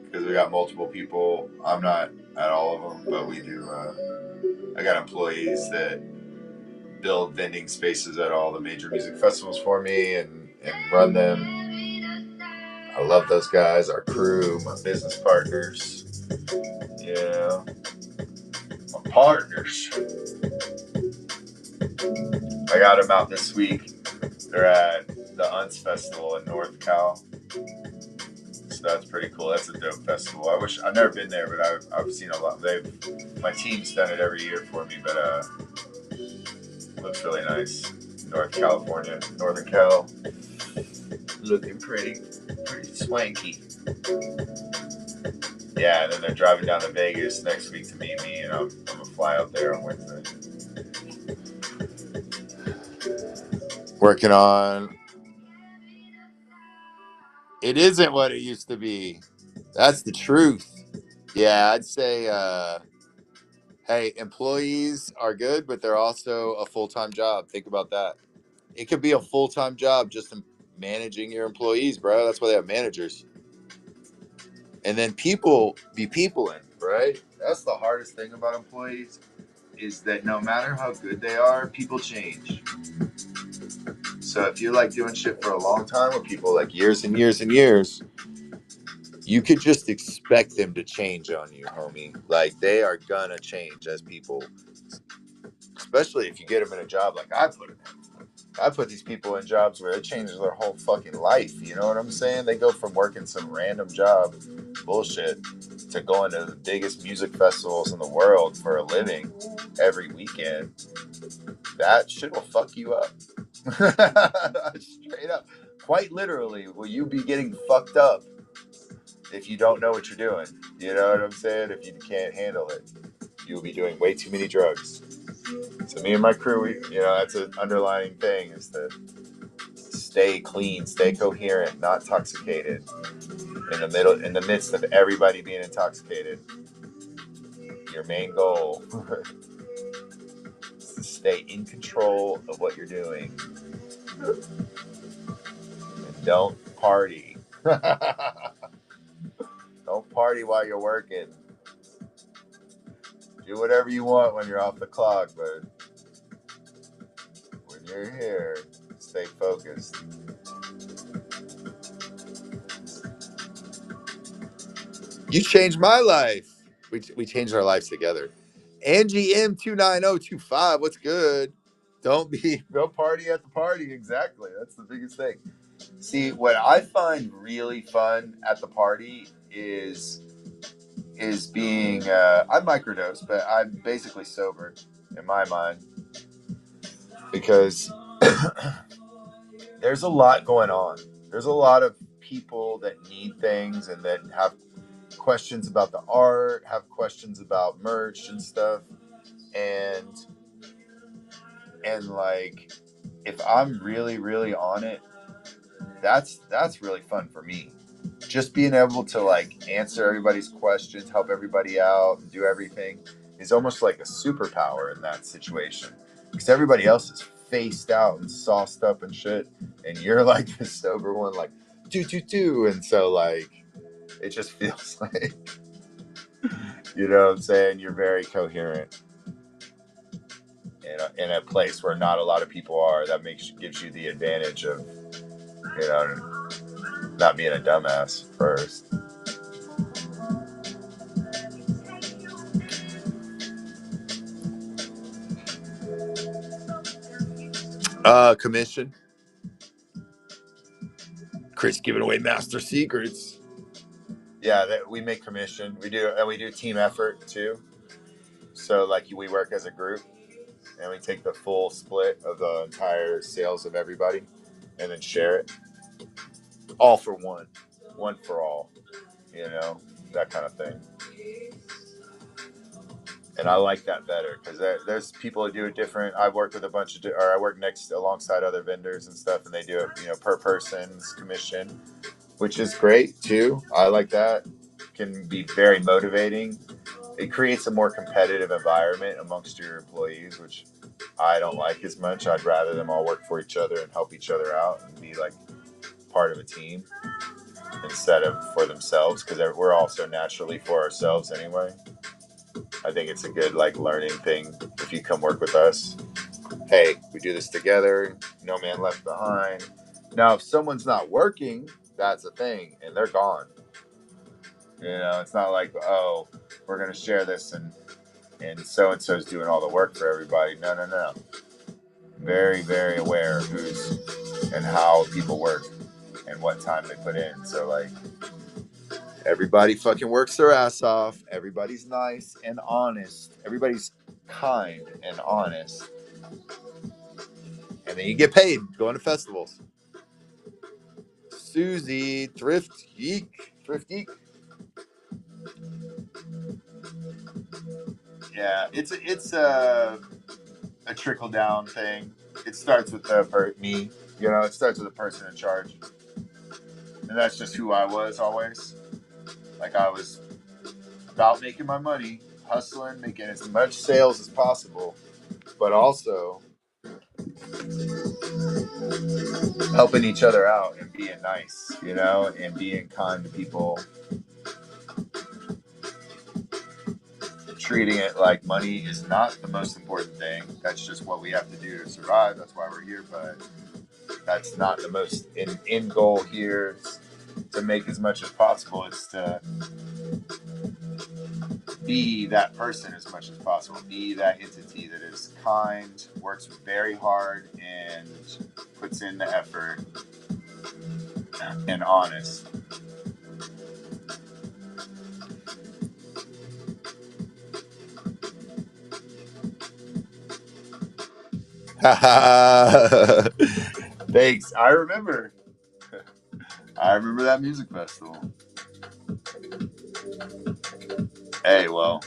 because we got multiple people. I'm not at all of them, but we do. I got employees that build vending spaces at all the major music festivals for me and run them. I love those guys, our crew, my business partners. Yeah, my partners. I got them out this week. They're at the Unts Festival in North Cal. So that's pretty cool. That's a dope festival. I've never been there, but I've seen a lot. My team's done it every year for me, but it looks really nice. North California, Northern Cal, looking pretty swanky. Yeah, and then they're driving down to Vegas next week to meet me, and I'm gonna fly out there on Wednesday. Working on. It isn't what it used to be. That's the truth. Yeah, I'd say, hey, employees are good, but they're also a full-time job. Think about that. It could be a full-time job just in managing your employees, bro. That's why they have managers. And then people be peopling, right? That's the hardest thing about employees, is that no matter how good they are, people change. So if you're like doing shit for a long time with people, like years and years and years, you could just expect them to change on you, homie. Like, they are gonna change as people, especially if you get them in a job like I put them in. I put these people in jobs where it changes their whole fucking life. You know what I'm saying? They go from working some random job bullshit to going to the biggest music festivals in the world for a living every weekend. That shit will fuck you up. Straight up. Quite literally, will you be getting fucked up if you don't know what you're doing? You know what I'm saying? If you can't handle it, you'll be doing way too many drugs. So me and my crew, that's an underlying thing, is to stay clean, stay coherent, not intoxicated. In the midst of everybody being intoxicated, your main goal is to stay in control of what you're doing. And don't party. Don't party while you're working. Do whatever you want when you're off the clock, but when you're here, stay focused. You changed my life. We changed our lives together. Angie M29025, what's good? Don't party at the party. Exactly. That's the biggest thing. See, what I find really fun at the party is being I microdose, but I'm basically sober in my mind, because there's a lot going on. There's a lot of people that need things and that have questions about the art, have questions about merch and stuff, and like, if I'm really, really on it, that's really fun for me. Just being able to like answer everybody's questions, help everybody out, and do everything is almost like a superpower in that situation, because everybody else is faced out and sauced up and shit, and you're like the sober one, like do, and so like it just feels like, you know what I'm saying, you're very coherent in a place where not a lot of people are. That gives you the advantage of, not being a dumbass first. Commission. Chris giving away master secrets. Yeah, we make commission. We do team effort too. So like we work as a group, and we take the full split of the entire sales of everybody, and then share it. All for one for all. That kind of thing. And I like that better, because there's people who do it different. I work with I work alongside other vendors and stuff, and they do it, per person's commission, which is great too. I like that. Can be very motivating. It creates a more competitive environment amongst your employees, which I don't like as much. I'd rather them all work for each other and help each other out and be like part of a team instead of for themselves, because we're all so naturally for ourselves anyway. I think it's a good like learning thing if you come work with us. Hey, we do this together. No man left behind. Now, if someone's not working, that's a thing, and they're gone. It's not like, oh, we're gonna share this and so is doing all the work for everybody. No. Very, very aware of who's and how people work and what time they put in. So like, everybody fucking works their ass off. Everybody's nice and honest. Everybody's kind and honest. And then you get paid going to festivals. Susie, Thrift Geek. Yeah, it's a trickle down thing. It starts with me. It starts with the person in charge, and that's just who I was always. Like, I was about making my money, hustling, making as much sales as possible, but also helping each other out and being nice, and being kind to people. Treating it like money is not the most important thing. That's just what we have to do to survive. That's why we're here. But that's not the most end goal here. It's to make as much as possible. It's to be that person as much as possible. Be that entity that is kind, works very hard, and puts in the effort, and honest. Thanks. I remember. I remember that music festival. Hey, well,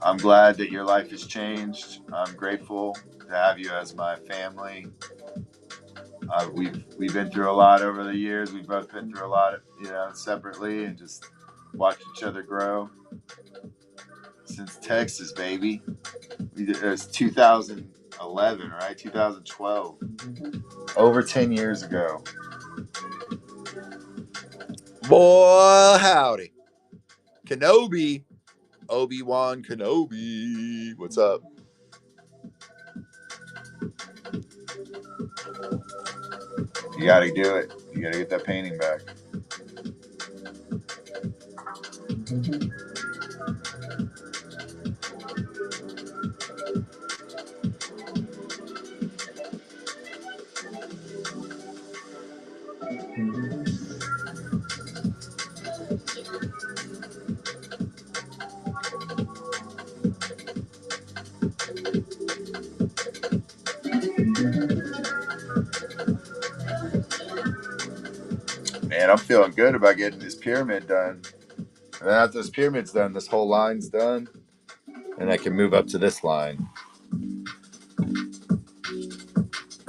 I'm glad that your life has changed. I'm grateful to have you as my family. We've been through a lot over the years. We've both been through a lot, separately, and just watched each other grow since Texas, baby. It was 2011, right? 2012. Over 10 years ago. Boy, howdy. Kenobi. Obi-Wan Kenobi. What's up? You got to do it. You got to get that painting back. Man, I'm feeling good about getting this pyramid done. And then after this pyramid's done, this whole line's done. And I can move up to this line.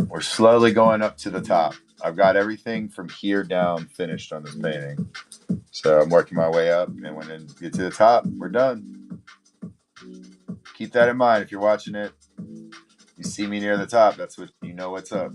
We're slowly going up to the top. I've got everything from here down finished on this painting. So I'm working my way up, and when I get to the top, we're done. Keep that in mind if you're watching it. You see me near the top, that's what you know what's up.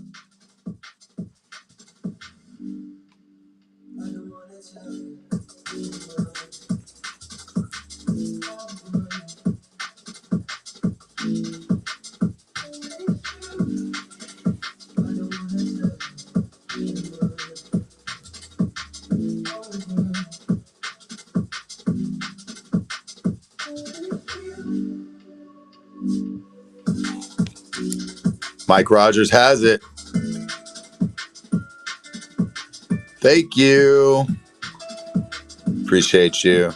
Mike Rogers has it. Thank you. Appreciate you.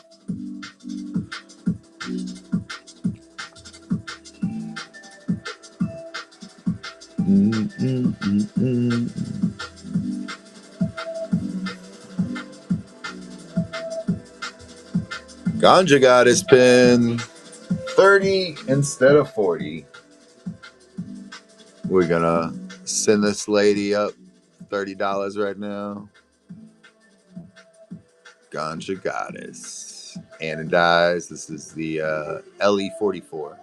Ganja got his pin 30 instead of 40. We're gonna send this lady up $30 right now. Ganja Goddess. Anodized. This is the LE44.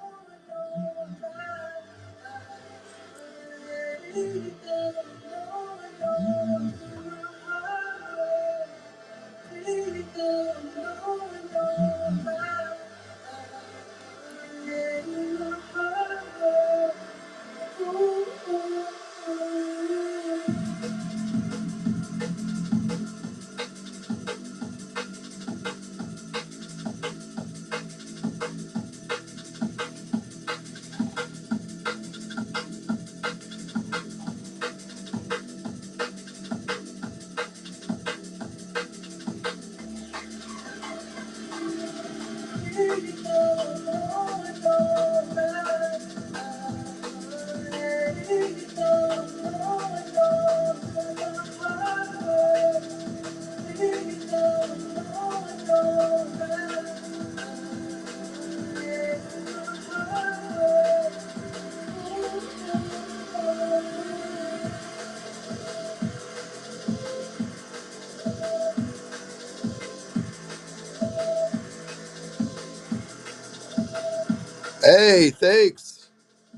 Hey, thanks.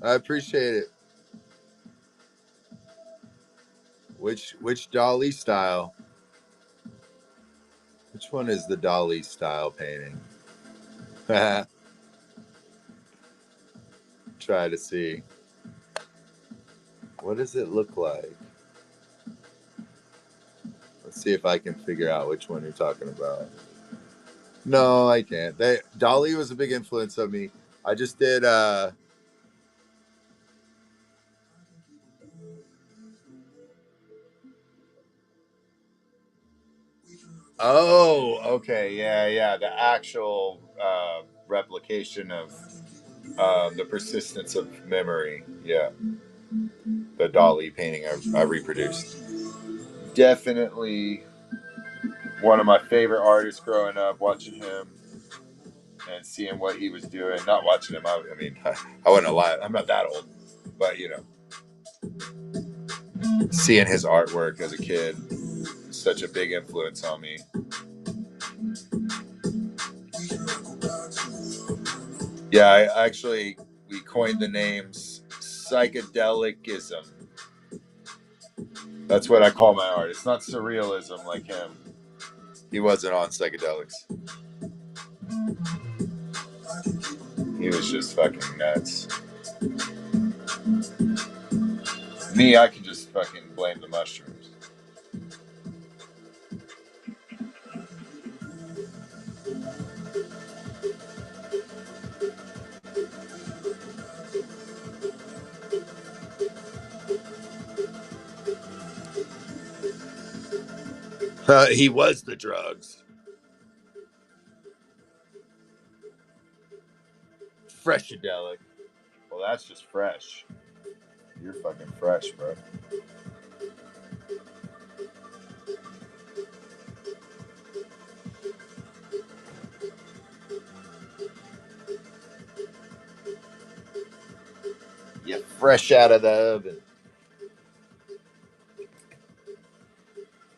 I appreciate it. Which Dali style? Which one is the Dali style painting? Try to see. What does it look like? Let's see if I can figure out which one you're talking about. No, I can't. Dali was a big influence on me. I just did Oh, okay. Yeah, yeah. The actual replication of The Persistence of Memory. Yeah, the Dali painting I reproduced. Definitely one of my favorite artists growing up. Watching him and seeing what he was doing. Not watching him. I mean, I wasn't alive. I'm not that old, but seeing his artwork as a kid, such a big influence on me. Yeah, I actually we coined the names psychedelicism. That's what I call my art. It's not surrealism like him. He wasn't on psychedelics. He was just fucking nuts. Me, I can just fucking blame the mushrooms. He was the drugs. Freshadelic. Well, that's just fresh. You're fucking fresh, bro. You're fresh out of the oven.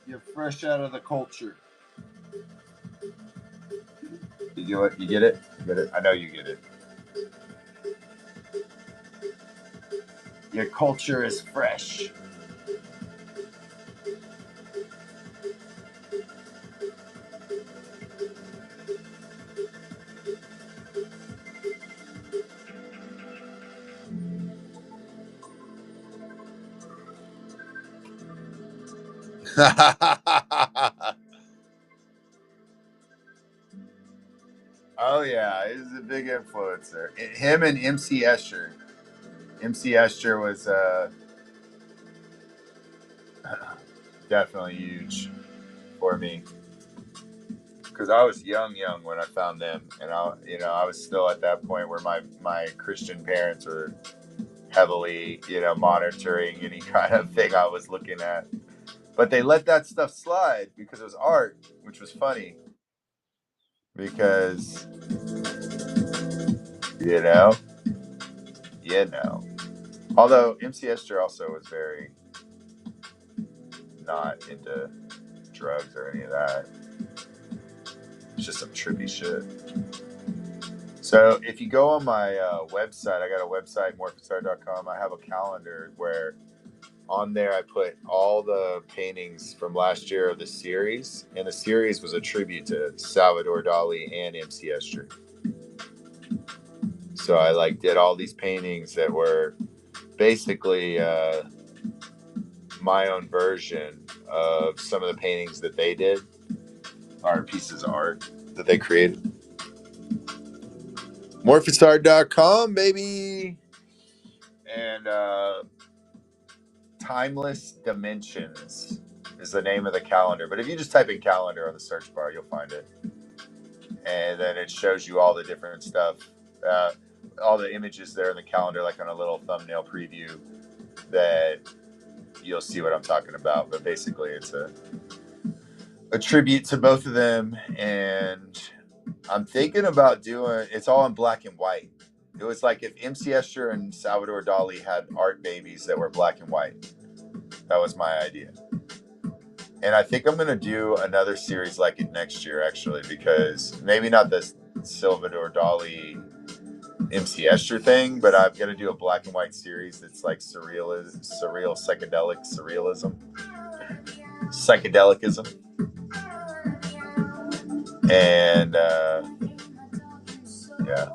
You're fresh out of the culture. You get it? You get it? You get it? I know you get it. Your culture is fresh. Oh yeah, he's a big influencer. Him and MC Escher. MC Escher was definitely huge for me because I was young when I found them, and I was still at that point where my Christian parents were heavily monitoring any kind of thing I was looking at, but they let that stuff slide because it was art, which was funny because you know you know. Although MC Escher also was very not into drugs or any of that. It's just some trippy shit. So if you go on my website, I got a website, morphinsart.com. I have a calendar where on there I put all the paintings from last year of the series. And the series was a tribute to Salvador Dali and MC Escher. So I did all these paintings that were basically my own version of some of the paintings that they did, or pieces of art that they created. Morphinsart.com, baby. And Timeless Dimensions is the name of the calendar. But if you just type in calendar on the search bar, you'll find it. And then it shows you all the different stuff, all the images there in the calendar, like on a little thumbnail preview that you'll see what I'm talking about. But basically, it's a tribute to both of them. And I'm thinking about doing it's all in black and white. It was like if MC Escher and Salvador Dali had art babies that were black and white. That was my idea. And I think I'm going to do another series like it next year, actually, because maybe not this Salvador Dali MC Escher thing, but I'm going to do a black and white series that's like surreal, psychedelicism. And yeah,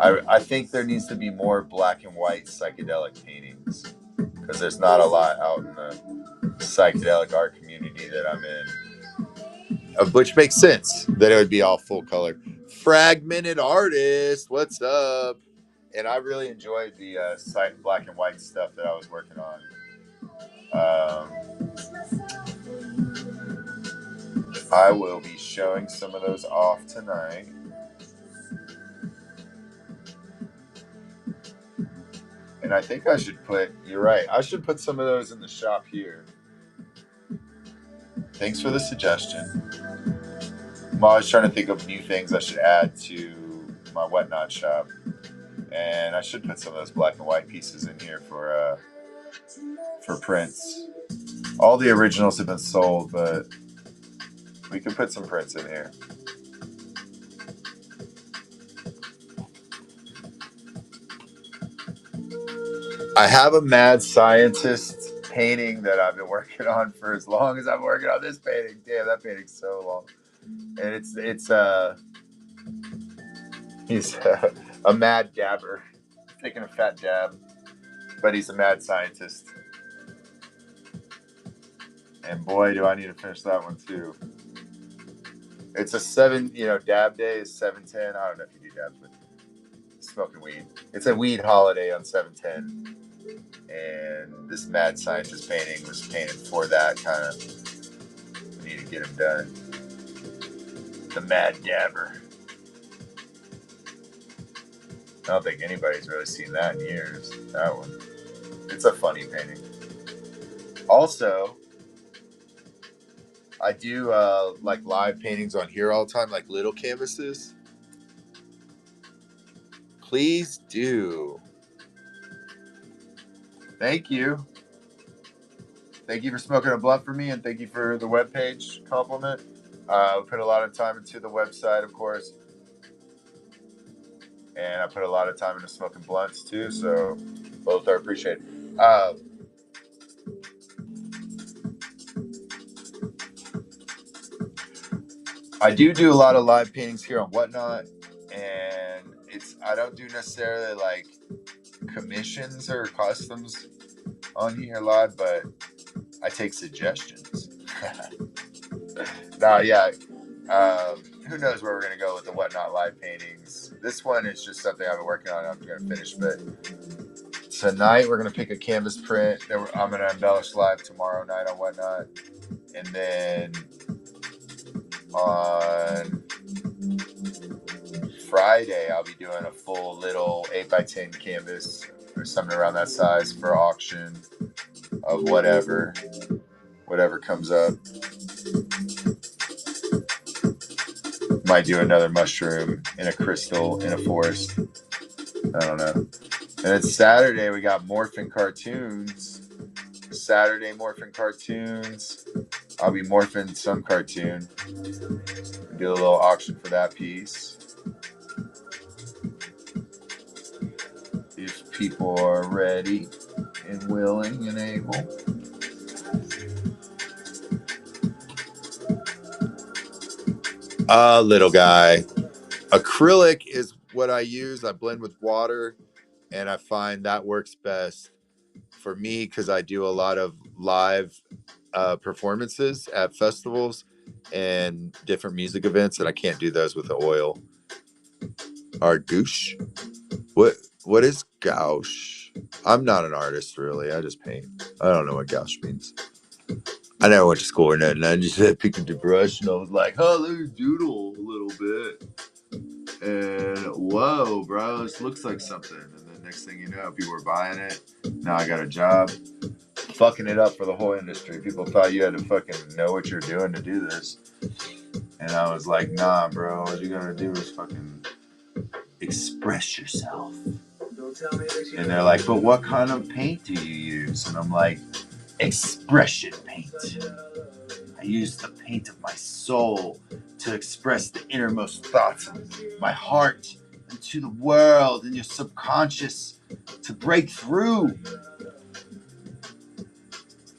I think there needs to be more black and white psychedelic paintings because there's not a lot out in the psychedelic art community that I'm in, which makes sense that it would be all full color. Fragmented Artist, what's up? And I really enjoyed the black and white stuff that I was working on. I will be showing some of those off tonight. And I think I should put, you're right, I should put some of those in the shop here. Thanks for the suggestion. I'm always trying to think of new things I should add to my Whatnot shop. And I should put some of those black and white pieces in here for prints. All the originals have been sold, but we can put some prints in here. I have a mad scientist painting that I've been working on for as long as I'm working on this painting. Damn, that painting's so long. And he's a mad dabber, taking a fat dab, but he's a mad scientist. And boy, do I need to finish that one too. It's a dab day is 7/10. I don't know if you do dabs, but smoking weed. It's a weed holiday on 7/10. And this mad scientist painting was painted for that kind of. I need to get him done. The Mad Dabber. I don't think anybody's really seen that in years. That one. It's a funny painting. Also, I do like live paintings on here all the time, like little canvases. Please do. Thank you. Thank you for smoking a blunt for me, and thank you for the webpage compliment. We put a lot of time into the website, of course. And I put a lot of time into smoking blunts too, so both are appreciated. I do a lot of live paintings here on Whatnot, and I don't do necessarily like commissions or customs on here live, but I take suggestions. No, yeah. Who knows where we're gonna go with the Whatnot live paintings? This one is just something I've been working on. I'm gonna finish, but tonight we're gonna pick a canvas print that I'm gonna embellish live tomorrow night on Whatnot, and then on Friday I'll be doing a full little 8x10 canvas or something around that size for auction of whatever comes up. Might do another mushroom in a crystal in a forest. I don't know. And then Saturday we got morphin cartoons. Saturday morphin cartoons. I'll be morphing some cartoon. Do a little auction for that piece. If people are ready and willing and able. Little guy. Acrylic is what I use. I blend with water, and I find that works best for me because I do a lot of live performances at festivals and different music events, and I can't do those with the oil. Or gouache? What is gouache? I'm not an artist, really. I just paint. I don't know what gouache means. I never went to school or nothing. I just picked up the brush and I was like, oh, let me doodle a little bit. And whoa, bro, this looks like something. And then next thing you know, people were buying it. Now I got a job. Fucking it up for the whole industry. People thought you had to fucking know what you're doing to do this. And I was like, nah, bro, all you gotta do is fucking express yourself. And they're like, but what kind of paint do you use? And I'm like, expression paint. I use the paint of my soul to express the innermost thoughts of my heart into the world and your subconscious to break through.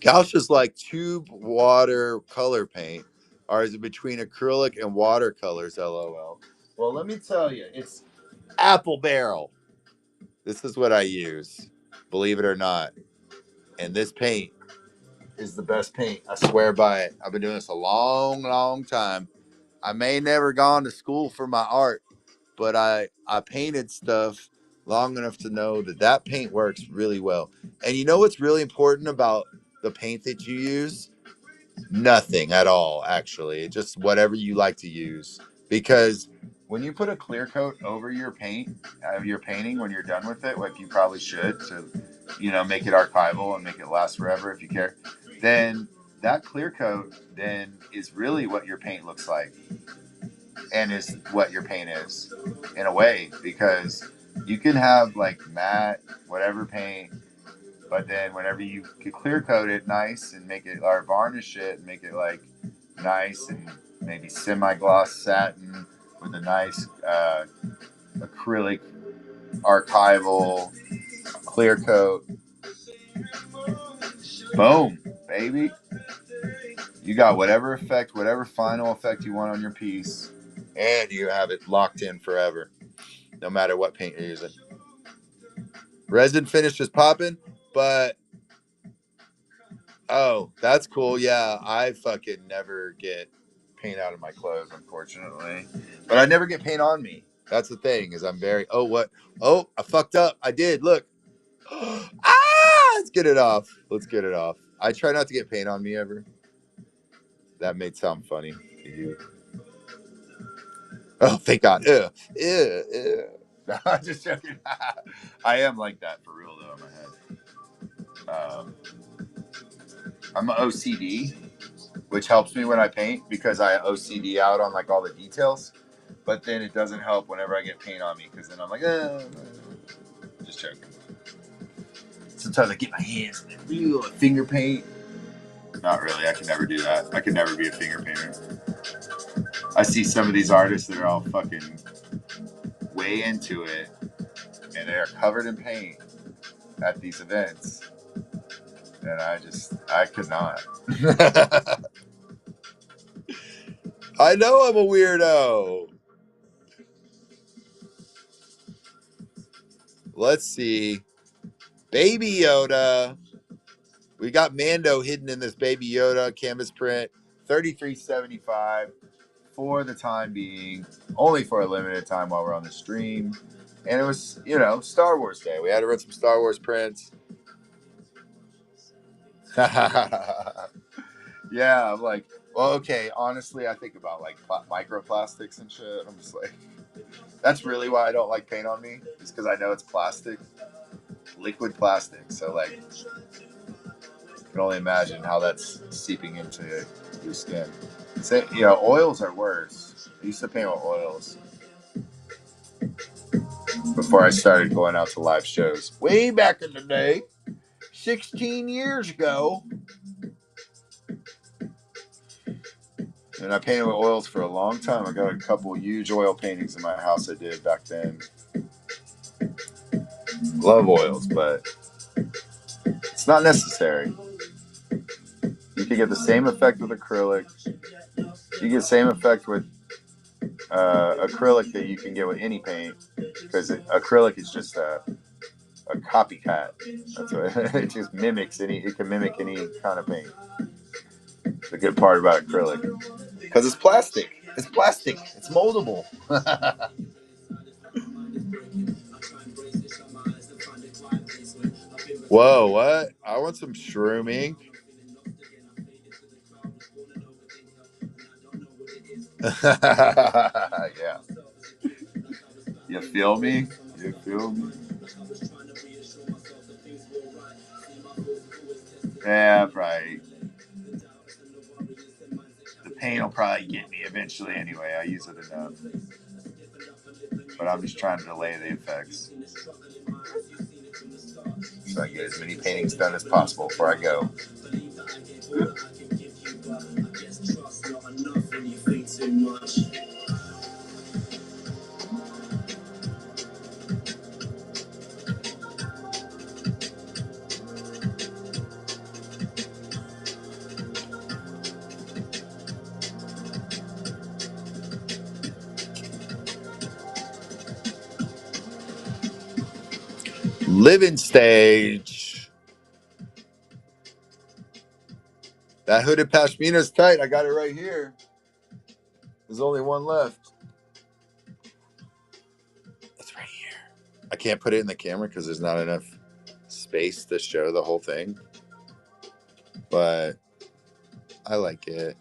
Gouache is like tube water color paint, or is it between acrylic and watercolors? LOL. Well, let me tell you, it's apple barrel. This is what I use, believe it or not. And this paint is the best paint. I swear by it. I've been doing this a long, long time. I may never gone to school for my art, but I painted stuff long enough to know that paint works really well. And you know what's really important about the paint that you use? Nothing at all, actually. Just whatever you like to use. Because when you put a clear coat over your paint, your painting when you're done with it, like you probably should to, make it archival and make it last forever if you care, then that clear coat then is really what your paint looks like and is what your paint is in a way, because you can have like matte, whatever paint, but then whenever you could clear coat it nice and make it, or varnish it and make it like nice and maybe semi-gloss satin with a nice acrylic archival clear coat, boom, baby, you got whatever effect, whatever final effect you want on your piece, and you have it locked in forever, no matter what paint you're using. Resin finish is popping, but oh, that's cool. Yeah, I fucking never get paint out of my clothes, unfortunately. But I never get paint on me. That's the thing, is I'm very, oh, what? Oh, I fucked up. I did. Look. Let's get it off. Let's get it off. I try not to get paint on me ever. That may sound funny to you. Oh, thank God. Ew. Ew. Ew. No, I'm just joking. I am like that for real, though, in my head. I'm an OCD, which helps me when I paint because I OCD out on like all the details. But then it doesn't help whenever I get paint on me because then I'm like, just joking. Sometimes I get my hands in real finger paint. Not really. I can never do that. I can never be a finger painter. I see some of these artists that are all fucking way into it and they are covered in paint at these events. And I could not. I know I'm a weirdo. Let's see. Baby Yoda. We got Mando hidden in this Baby Yoda canvas print. $33.75 for the time being. Only for a limited time while we're on the stream. And it was, Star Wars Day. We had to run some Star Wars prints. Yeah, I'm like, well, okay, honestly, I think about like microplastics and shit. I'm just like, that's really why I don't like paint on me, is because I know it's plastic, liquid plastic. So, like, you can only imagine how that's seeping into your skin. So, oils are worse. I used to paint with oils before I started going out to live shows. Way back in the day, 16 years ago. And I painted with oils for a long time. I got a couple huge oil paintings in my house I did back then. Love oils, but it's not necessary. You can get the same effect with acrylic. You get the same effect with acrylic that you can get with any paint, because acrylic is just a copycat. That's what it just mimics any. It can mimic any kind of paint. The good part about acrylic, because it's plastic. It's plastic. It's moldable. Whoa, what? I want some shroom ink. Yeah. You feel me? You feel me? Yeah, right. The paint will probably get me eventually anyway. I use it enough. But I'm just trying to delay the effects, so I get as many paintings done as possible before I go. Living stage. That hooded pashmina's tight. I got it right here. There's only one left. It's right here. I can't put it in the camera because there's not enough space to show the whole thing. But I like it.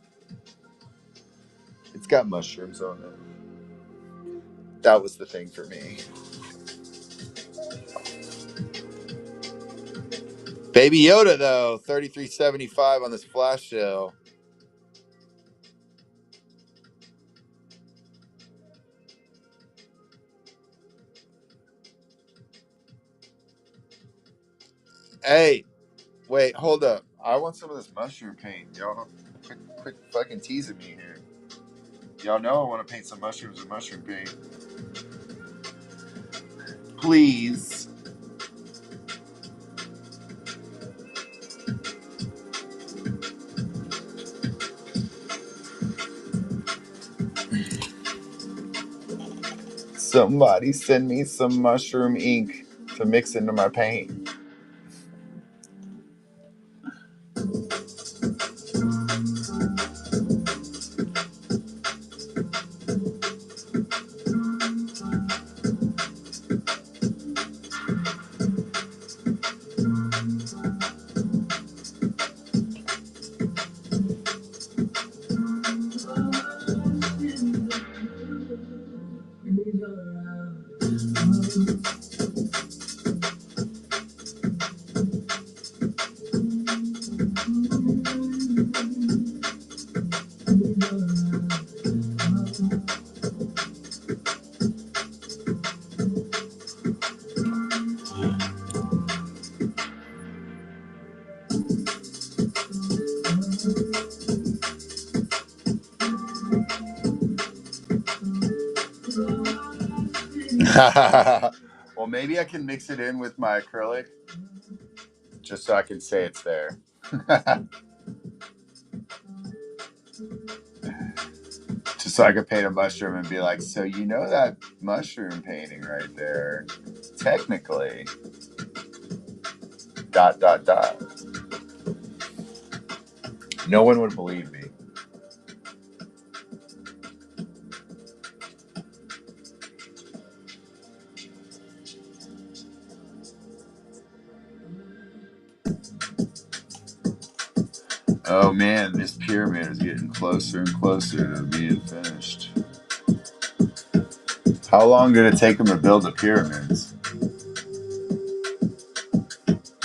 It's got mushrooms on it. That was the thing for me. Baby Yoda though, 33.75 on this flash sale. Hey, wait, hold up. I want some of this mushroom paint. Y'all quit fucking teasing me here. Y'all know I want to paint some mushrooms with mushroom paint. Please. Somebody send me some mushroom ink to mix into my paint. Well, maybe I can mix it in with my acrylic just so I can say it's there. Just so I could paint a mushroom and be like, so you know that mushroom painting right there, technically, ... No one would believe me. Oh man, this pyramid is getting closer and closer to being finished. How long did it take them to build the pyramids?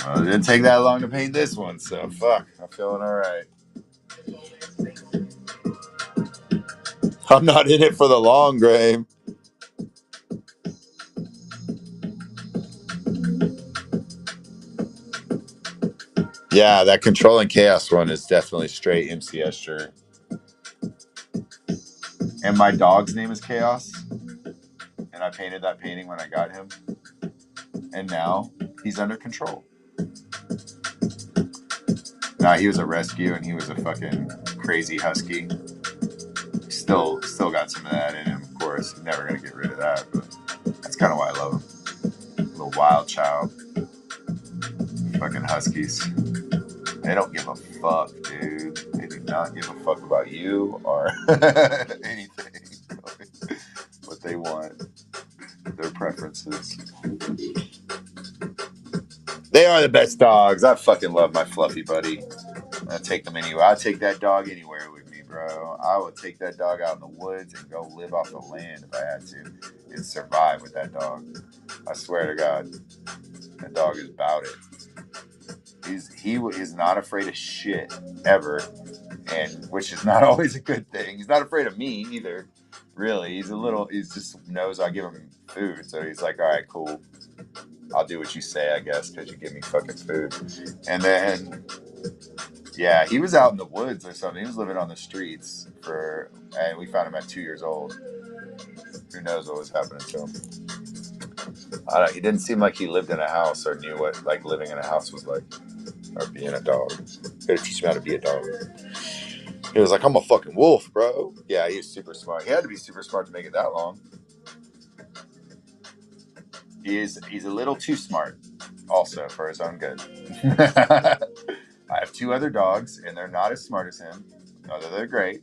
Well, it didn't take that long to paint this one, so fuck, I'm feeling alright. I'm not in it for the long game. Yeah, that Control and Chaos one is definitely straight MCS shirt. And my dog's name is Chaos. And I painted that painting when I got him. And now he's under control. Nah, he was a rescue and he was a fucking crazy husky. Still got some of that in him, of course. He's never gonna get rid of that, but that's kind of why I love him. Little wild child. Fucking huskies. They don't give a fuck, dude. They do not give a fuck about you or anything. What they want. Their preferences. They are the best dogs. I fucking love my fluffy buddy. I take them anywhere. I take that dog anywhere with me, bro. I would take that dog out in the woods and go live off the land if I had to and survive with that dog. I swear to God, that dog is about it. He is not afraid of shit ever, and which is not always a good thing. He's not afraid of me either. Really, he's just knows I give him food, so he's like, all right, cool. I'll do what you say, I guess, because you give me fucking food. And then, yeah, he was out in the woods or something. He was living on the streets and we found him at 2 years old. Who knows what was happening to him? I don't. He didn't seem like he lived in a house or knew what like living in a house was like, or being a dog. Gotta teach him how to be a dog. He was like, I'm a fucking wolf, bro. Yeah, he was super smart. He had to be super smart to make it that long. He's a little too smart, also for his own good. I have 2 other dogs, and they're not as smart as him. Although they're great,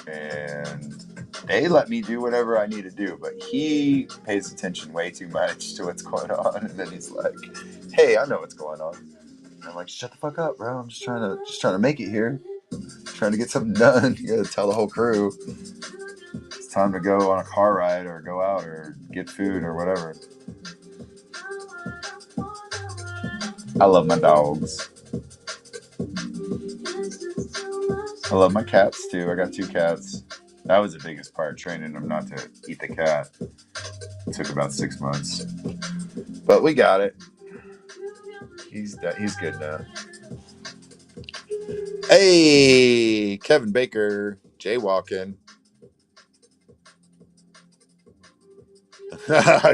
and they let me do whatever I need to do. But he pays attention way too much to what's going on, and then he's like, "Hey, I know what's going on." And I'm like, "Shut the fuck up, bro! I'm just trying to make it here, trying to get something done. You gotta tell the whole crew." time to go on a car ride or go out or get food or whatever. I love my dogs. I love my cats too. I got 2 cats. That was the biggest part, training them not to eat the cat. It took about 6 months, but we got it. He's good now. Hey, Kevin Baker, jaywalking.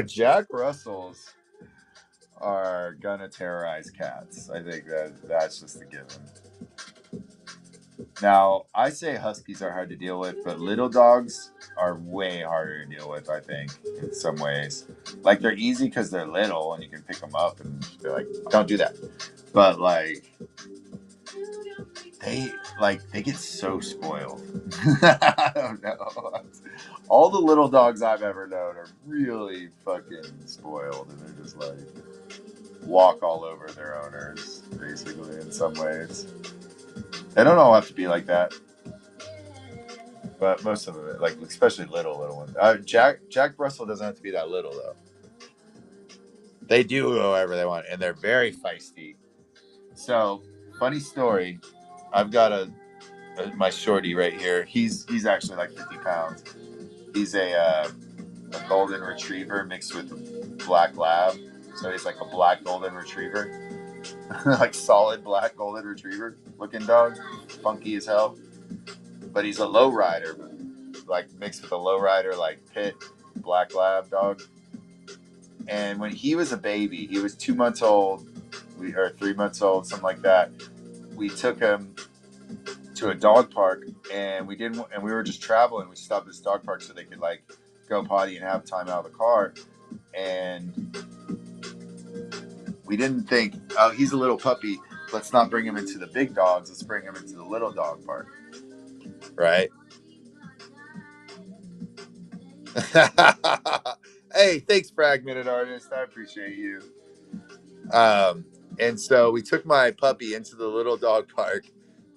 Jack Russells are gonna terrorize cats. I think that's just a given. Now, I say huskies are hard to deal with, but little dogs are way harder to deal with, I think, in some ways. Like, they're easy because they're little and you can pick them up and they're like, don't do that. But, like, they get so spoiled. I don't know. All the little dogs I've ever known are really fucking spoiled, and they're just like walk all over their owners, basically, in some ways. They don't all have to be like that, but most of them, like especially little ones. Jack Russell doesn't have to be that little though. They do whatever they want, and they're very feisty. So, funny story. I've got my shorty right here. He's actually like 50 pounds. He's a golden retriever mixed with black lab. So he's like a black golden retriever. Like solid black golden retriever looking dog. Funky as hell. But he's a low rider. Like mixed with a low rider like pit black lab dog. And when he was a baby, he was 2 months old, or 3 months old, something like that. We took him to a dog park, and we were just traveling. We stopped at this dog park so they could like go potty and have time out of the car. And we didn't think, oh, he's a little puppy. Let's not bring him into the big dogs. Let's bring him into the little dog park. Right? Hey, thanks, Fragmented Artist. I appreciate you. And so we took my puppy into the little dog park,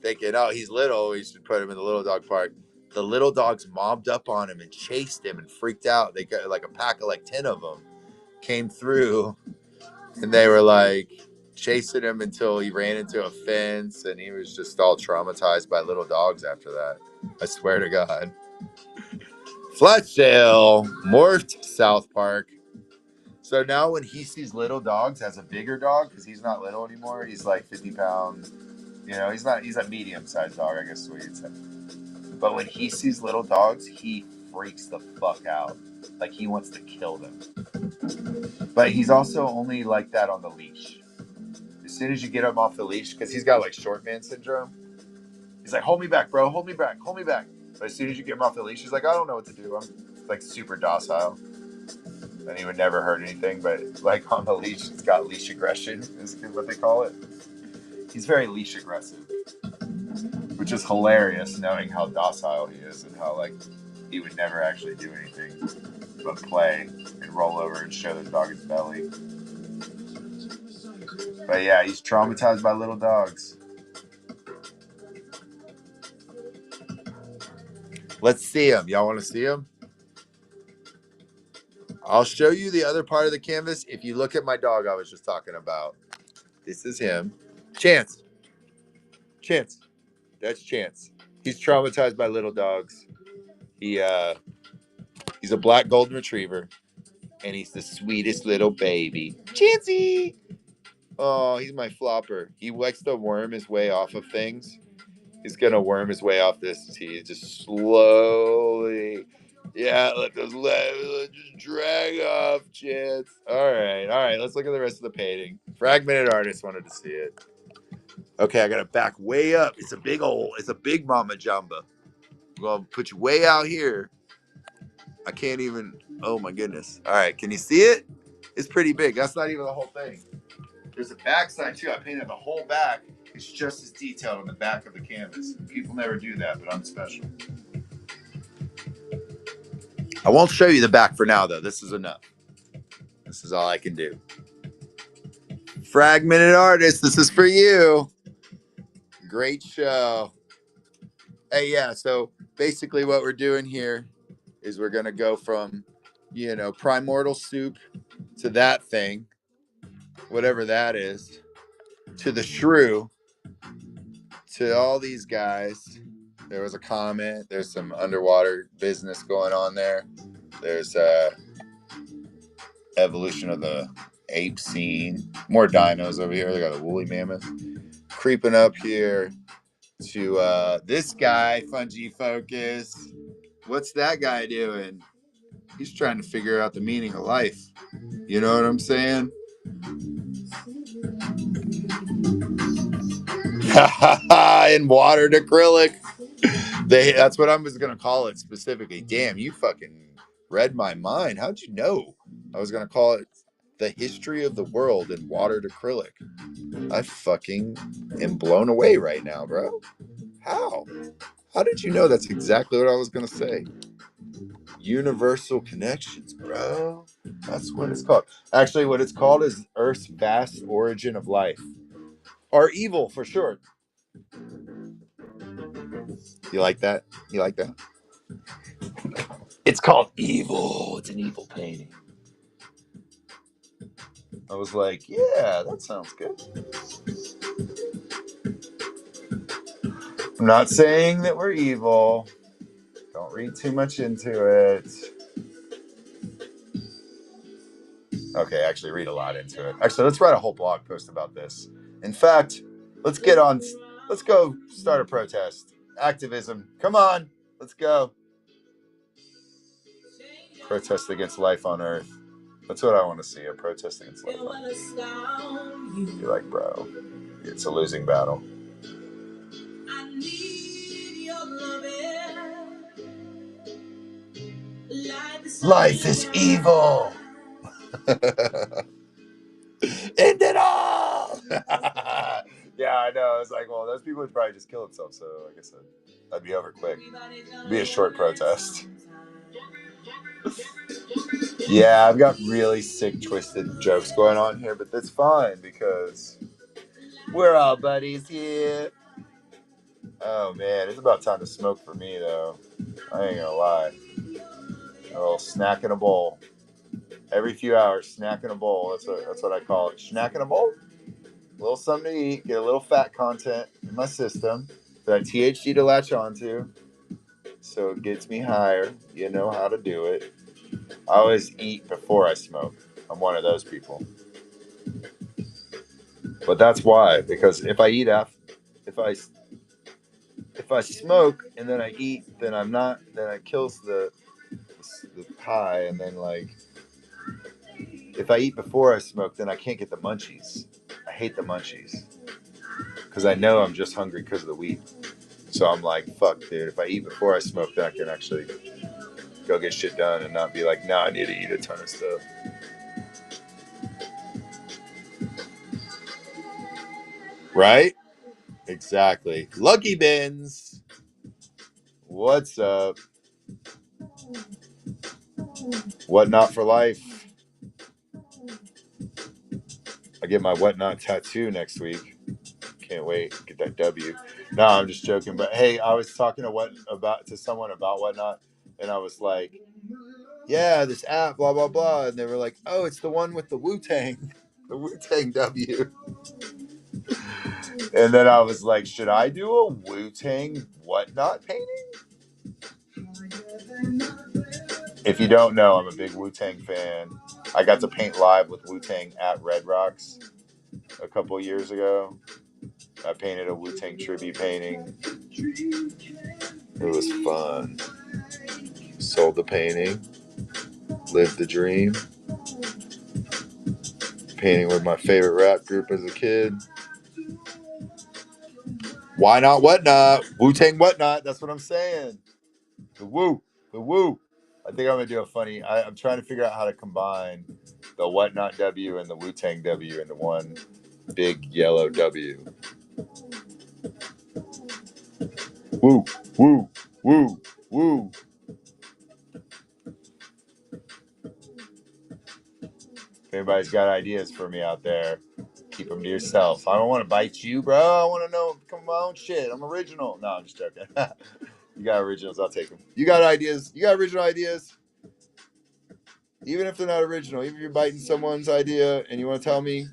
thinking, oh, he's little. We should put him in the little dog park. The little dogs mobbed up on him and chased him and freaked out. They got like a pack of like 10 of them came through, and they were like chasing him until he ran into a fence, and he was just all traumatized by little dogs after that. I swear to God. Fletchdale morphed South Park. So now when he sees little dogs as a bigger dog, because he's not little anymore, he's like 50 pounds. You know, he's a medium-sized dog, I guess is what you'd say. But when he sees little dogs, he freaks the fuck out. Like, he wants to kill them. But he's also only like that on the leash. As soon as you get him off the leash, because he's got like short man syndrome, he's like, hold me back, bro, hold me back, hold me back. But as soon as you get him off the leash, he's like, I don't know what to do. I'm like super docile. And he would never hurt anything, but like on the leash, it's got leash aggression, is what they call it. He's very leash aggressive, which is hilarious knowing how docile he is and how like he would never actually do anything but play and roll over and show the dog its belly. But yeah, he's traumatized by little dogs. Let's see him. Y'all want to see him? I'll show you the other part of the canvas. If you look at my dog I was just talking about, this is him. Chance. That's Chance. He's traumatized by little dogs. He's a black golden retriever, and he's the sweetest little baby. Chancey! Oh, he's my flopper. He likes to worm his way off of things. He's gonna worm his way off this teeth, just slowly. Yeah, let just drag off, Chance. All right. Let's look at the rest of the painting. Fragmented Artist wanted to see it. Okay, I gotta back way up. It's a big mama jamba. I'm gonna put you way out here. I can't even. Oh my goodness. All right, can you see it? It's pretty big. That's not even the whole thing. There's a back side too. I painted the whole back. It's just as detailed on the back of the canvas. People never do that, but I'm special. I won't show you the back for now, though. This is enough. This is all I can do. Fragmented Artist, this is for you. Great show. Hey, yeah, so basically what we're doing here is we're gonna go from, primordial soup to that thing, whatever that is, to the shrew, to all these guys. There was a comet. There's some underwater business going on there. There's evolution of the ape scene. More dinos over here. They got a woolly mammoth creeping up here to this guy, Fungi Focus. What's that guy doing? He's trying to figure out the meaning of life. You know what I'm saying? In watered acrylic. That's what I was going to call it specifically. Damn, you fucking read my mind. How'd you know? I was going to call it the history of the world in watered acrylic. I fucking am blown away right now, bro. How? How did you know that's exactly what I was going to say? Universal connections, bro. That's what it's called. Actually, what it's called is Earth's vast origin of life. Or evil, for sure. You like that? You like that? It's called Evil. It's an evil painting. I was like, yeah, that sounds good. I'm not saying that we're evil. Don't read too much into it. Okay, actually read a lot into it. Actually, let's write a whole blog post about this. In fact, let's go start a protest. Activism. Come on, let's go. Protest against life on Earth. That's what I want to see, a protest against life on Earth. You're like, bro, it's a losing battle. Life is evil. End it all. Yeah, I know. It's like, well, those people would probably just kill themselves, so I guess that'd be over quick. It'd be a short protest. Yeah, I've got really sick, twisted jokes going on here, but that's fine because we're all buddies here. Oh man, it's about time to smoke for me though. I ain't gonna lie. A little snack in a bowl. Every few hours, snack in a bowl. That's what I call it. Snack in a bowl. A little something to eat, get a little fat content in my system, that THC to latch onto, so it gets me higher. You know how to do it. I always eat before I smoke. I'm one of those people. But that's why, because if I eat if I smoke and then I eat, then it kills the high, and then like if I eat before I smoke, then I can't get the munchies. I hate the munchies because I know I'm just hungry because of the weed. So I'm like, fuck, dude. If I eat before I smoke, then I can actually go get shit done and not be like, no, I need to eat a ton of stuff. Right? Exactly. Lucky Bins. What's up? Whatnot for life. I get my Whatnot tattoo next week. Can't wait. Get that W. No, I'm just joking. But hey, I was talking to someone about Whatnot, and I was like, yeah, this app, blah blah blah, and they were like, oh, it's the one with the Wu-Tang, the Wu-Tang W. And then I was like, should I do a Wu-Tang Whatnot painting? If you don't know, I'm a big Wu-Tang fan. I got to paint live with Wu-Tang at Red Rocks a couple years ago. I painted a Wu-Tang tribute painting. It was fun. Sold the painting. Lived the dream. Painting with my favorite rap group as a kid. Why not Whatnot? Wu-Tang Whatnot. That's what I'm saying. The Woo. The Woo. I think I'm going to do a funny... I'm trying to figure out how to combine the Whatnot W and the Wu-Tang W into one big yellow W. Woo. Woo. Woo. Woo. If anybody's got ideas for me out there, keep them to yourself. I don't want to bite you, bro. I want to know, come on my own shit. I'm original. No, I'm just joking. You got originals, I'll take them. You got ideas? You got original ideas? Even if they're not original, even if you're biting someone's idea and you want to tell me,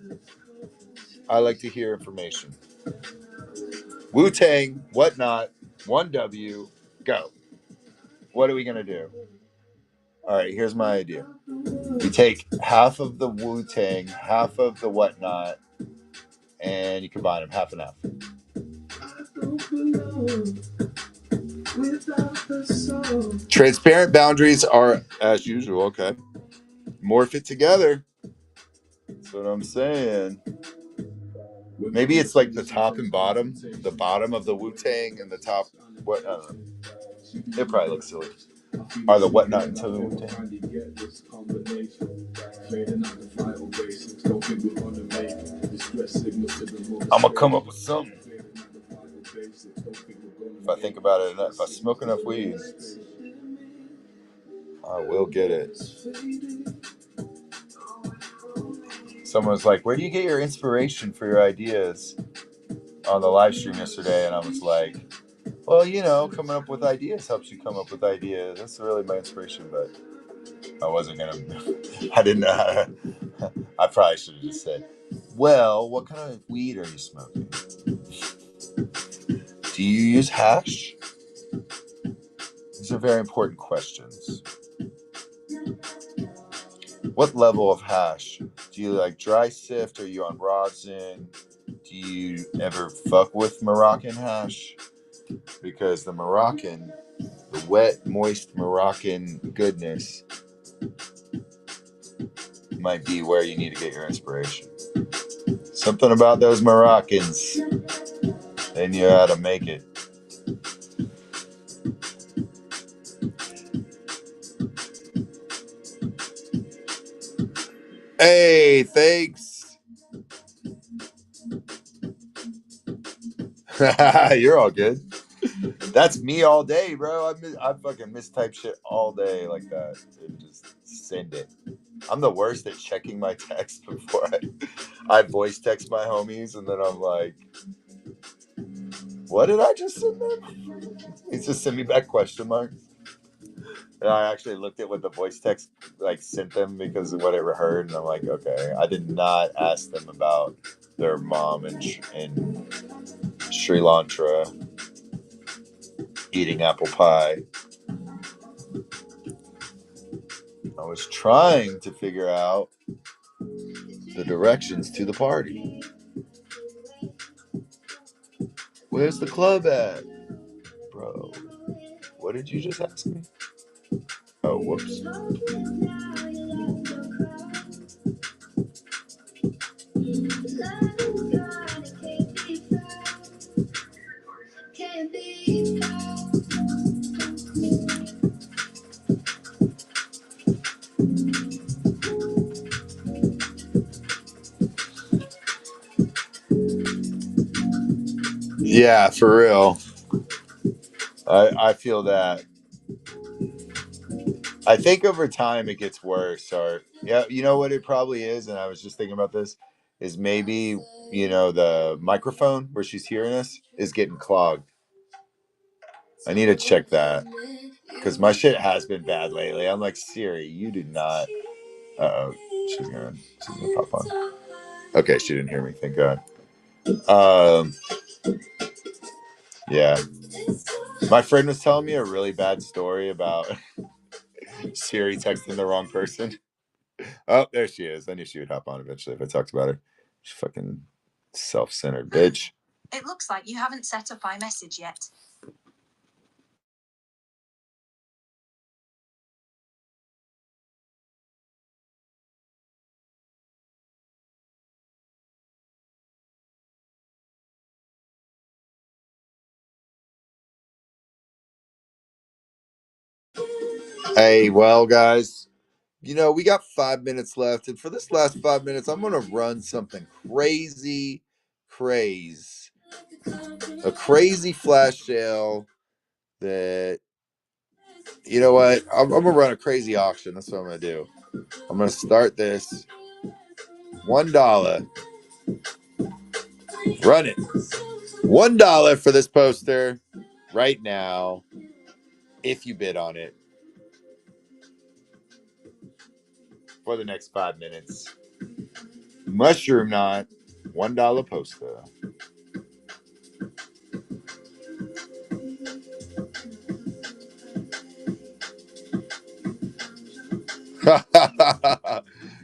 I like to hear information. Wu-Tang, whatnot, 1W, go. What are we going to do? All right, here's my idea. You take half of the Wu-Tang, half of the whatnot, and you combine them half and half. Transparent boundaries are as usual. Okay. Morph it together. That's what I'm saying. Maybe it's like the top and bottom, the bottom of the Wu-Tang and the top. What? I don't know. It probably looks silly. Are the whatnot into the Wu-Tang? I'm gonna come up with something. If I think about it enough, if I smoke enough weed, I will get it. Someone's like, where do you get your inspiration for your ideas on the live stream yesterday? And I was like, well, you know, coming up with ideas helps you come up with ideas. That's really my inspiration, but I wasn't going to, I didn't know how to, I probably should have just said, well, what kind of weed are you smoking? Do you use hash? These are very important questions. What level of hash? Do you like dry sift? Are you on rosin? Do you ever fuck with Moroccan hash? Because the Moroccan, the wet, moist Moroccan goodness might be where you need to get your inspiration. Something about those Moroccans. They knew how to make it. Hey, thanks. You're all good. That's me all day, bro. I fucking mistype shit all day like that and just send it. I'm the worst at checking my text before I voice text my homies, and then I'm like, what did I just send them? He's just send me back question mark. And I actually looked at what the voice text like sent them because of what it heard, and I'm like, okay, I did not ask them about their mom in Sri Lanka eating apple pie. I was trying to figure out the directions to the party. Where's the club at? Bro, what did you just ask me? Oh, whoops. Yeah, for real. I feel that. I think over time it gets worse. Or yeah, you know what it probably is, and I was just thinking about this, is maybe, you know, the microphone where she's hearing us is getting clogged. I need to check that because my shit has been bad lately. I'm like, Siri, you do not. She's gonna pop on. Okay, she didn't hear me. Thank God. Yeah. My friend was telling me a really bad story about Siri texting the wrong person. Oh, there she is. I knew she would hop on eventually if I talked about her. She's fucking self-centered bitch. It looks like you haven't set up iMessage yet. Hey, well, guys, you know, we got 5 minutes left. And for this last 5 minutes, I'm going to run something crazy. A crazy flash sale that, you know what? I'm going to run a crazy auction. That's what I'm going to do. I'm going to start this. $1. Run it. $1 for this poster right now. if you bid on it for the next 5 minutes. Mushroom Knot, $1 poster.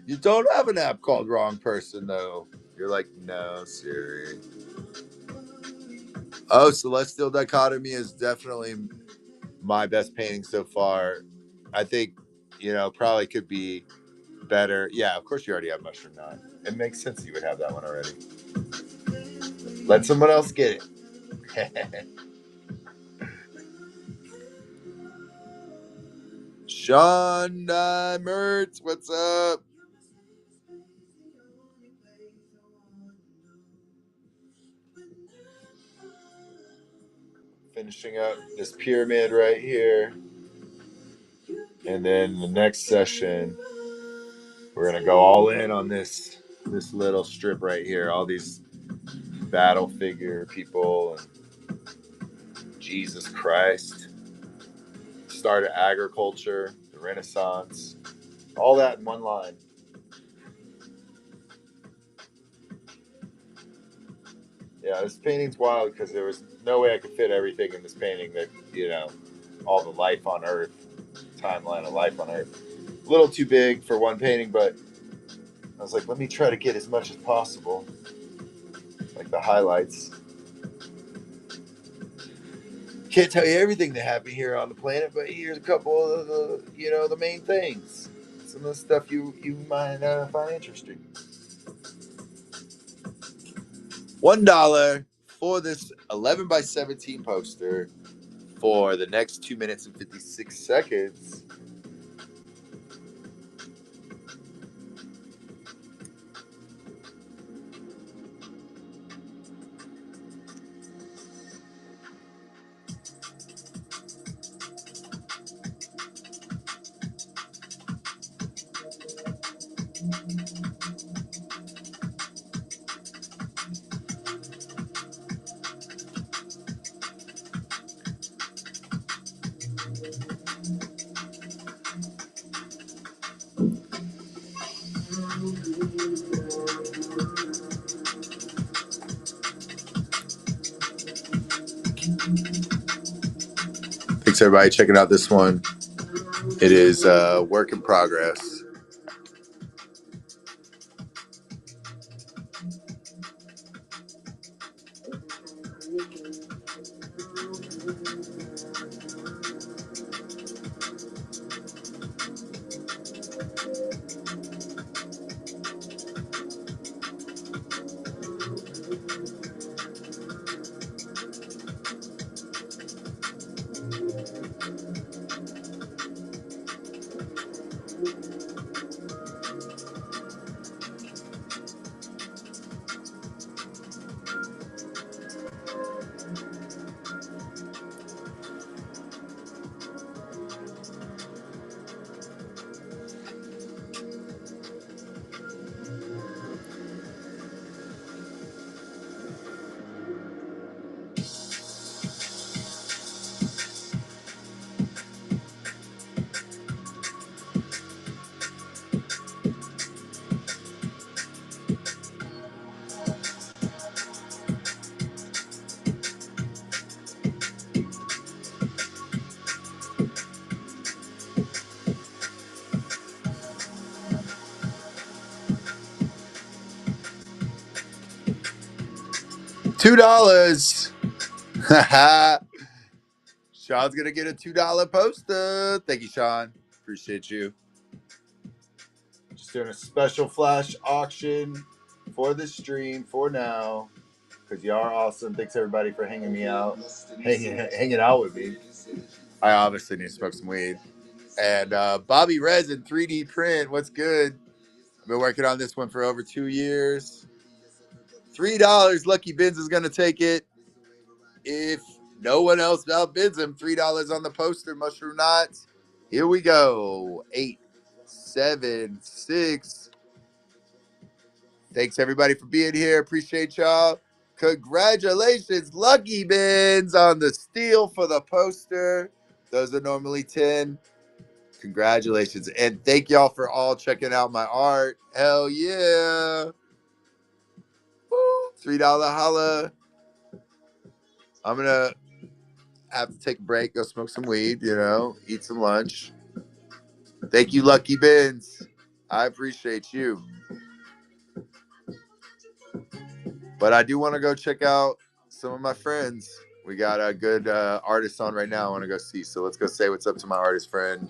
You don't have an app called Wrong Person, though. You're like, no, Siri. Oh, Celestial Dichotomy is definitely my best painting so far. I think, probably could be better. Yeah, of course you already have Mushroom Knot. It makes sense you would have that one already. Let someone else get it. Sean Mertz, what's up? Finishing up this pyramid right here. And then the next session, we're going to go all in on this little strip right here. All these battle figure people and Jesus Christ. Start of agriculture, the Renaissance. All that in one line. Yeah, this painting's wild because there was no way I could fit everything in this painting that, all the life on Earth, timeline of life on Earth. A little too big for one painting, but I was like, let me try to get as much as possible. Like the highlights. Can't tell you everything that happened here on the planet, but here's a couple of the main things. Some of the stuff you might find interesting. $1 for this 11 by 17 poster for the next 2 minutes and 56 seconds. Thanks everybody checking out this one. It is work in progress. $2. Sean's gonna get a $2 poster. Thank you, Sean. Appreciate you. Just doing a special flash auction for the stream for now because you are awesome. Thanks everybody for hanging out with me. I obviously need to smoke some weed. And Bobby Resin 3D print. What's good? I've been working on this one for over 2 years. $3. Lucky Bins is gonna take it. If no one else outbids him, $3 on the poster. Mushroom Knots. Here we go. 8, 7, 6. Thanks everybody for being here. Appreciate y'all. Congratulations, Lucky Bins, on the steal for the poster. Those are normally 10. Congratulations. And thank y'all for all checking out my art. Hell yeah. Woo. $3 holla. I'm going to have to take a break, go smoke some weed, eat some lunch. Thank you, Lucky Bins. I appreciate you. But I do want to go check out some of my friends. We got a good artist on right now I want to go see. So let's go say what's up to my artist friend.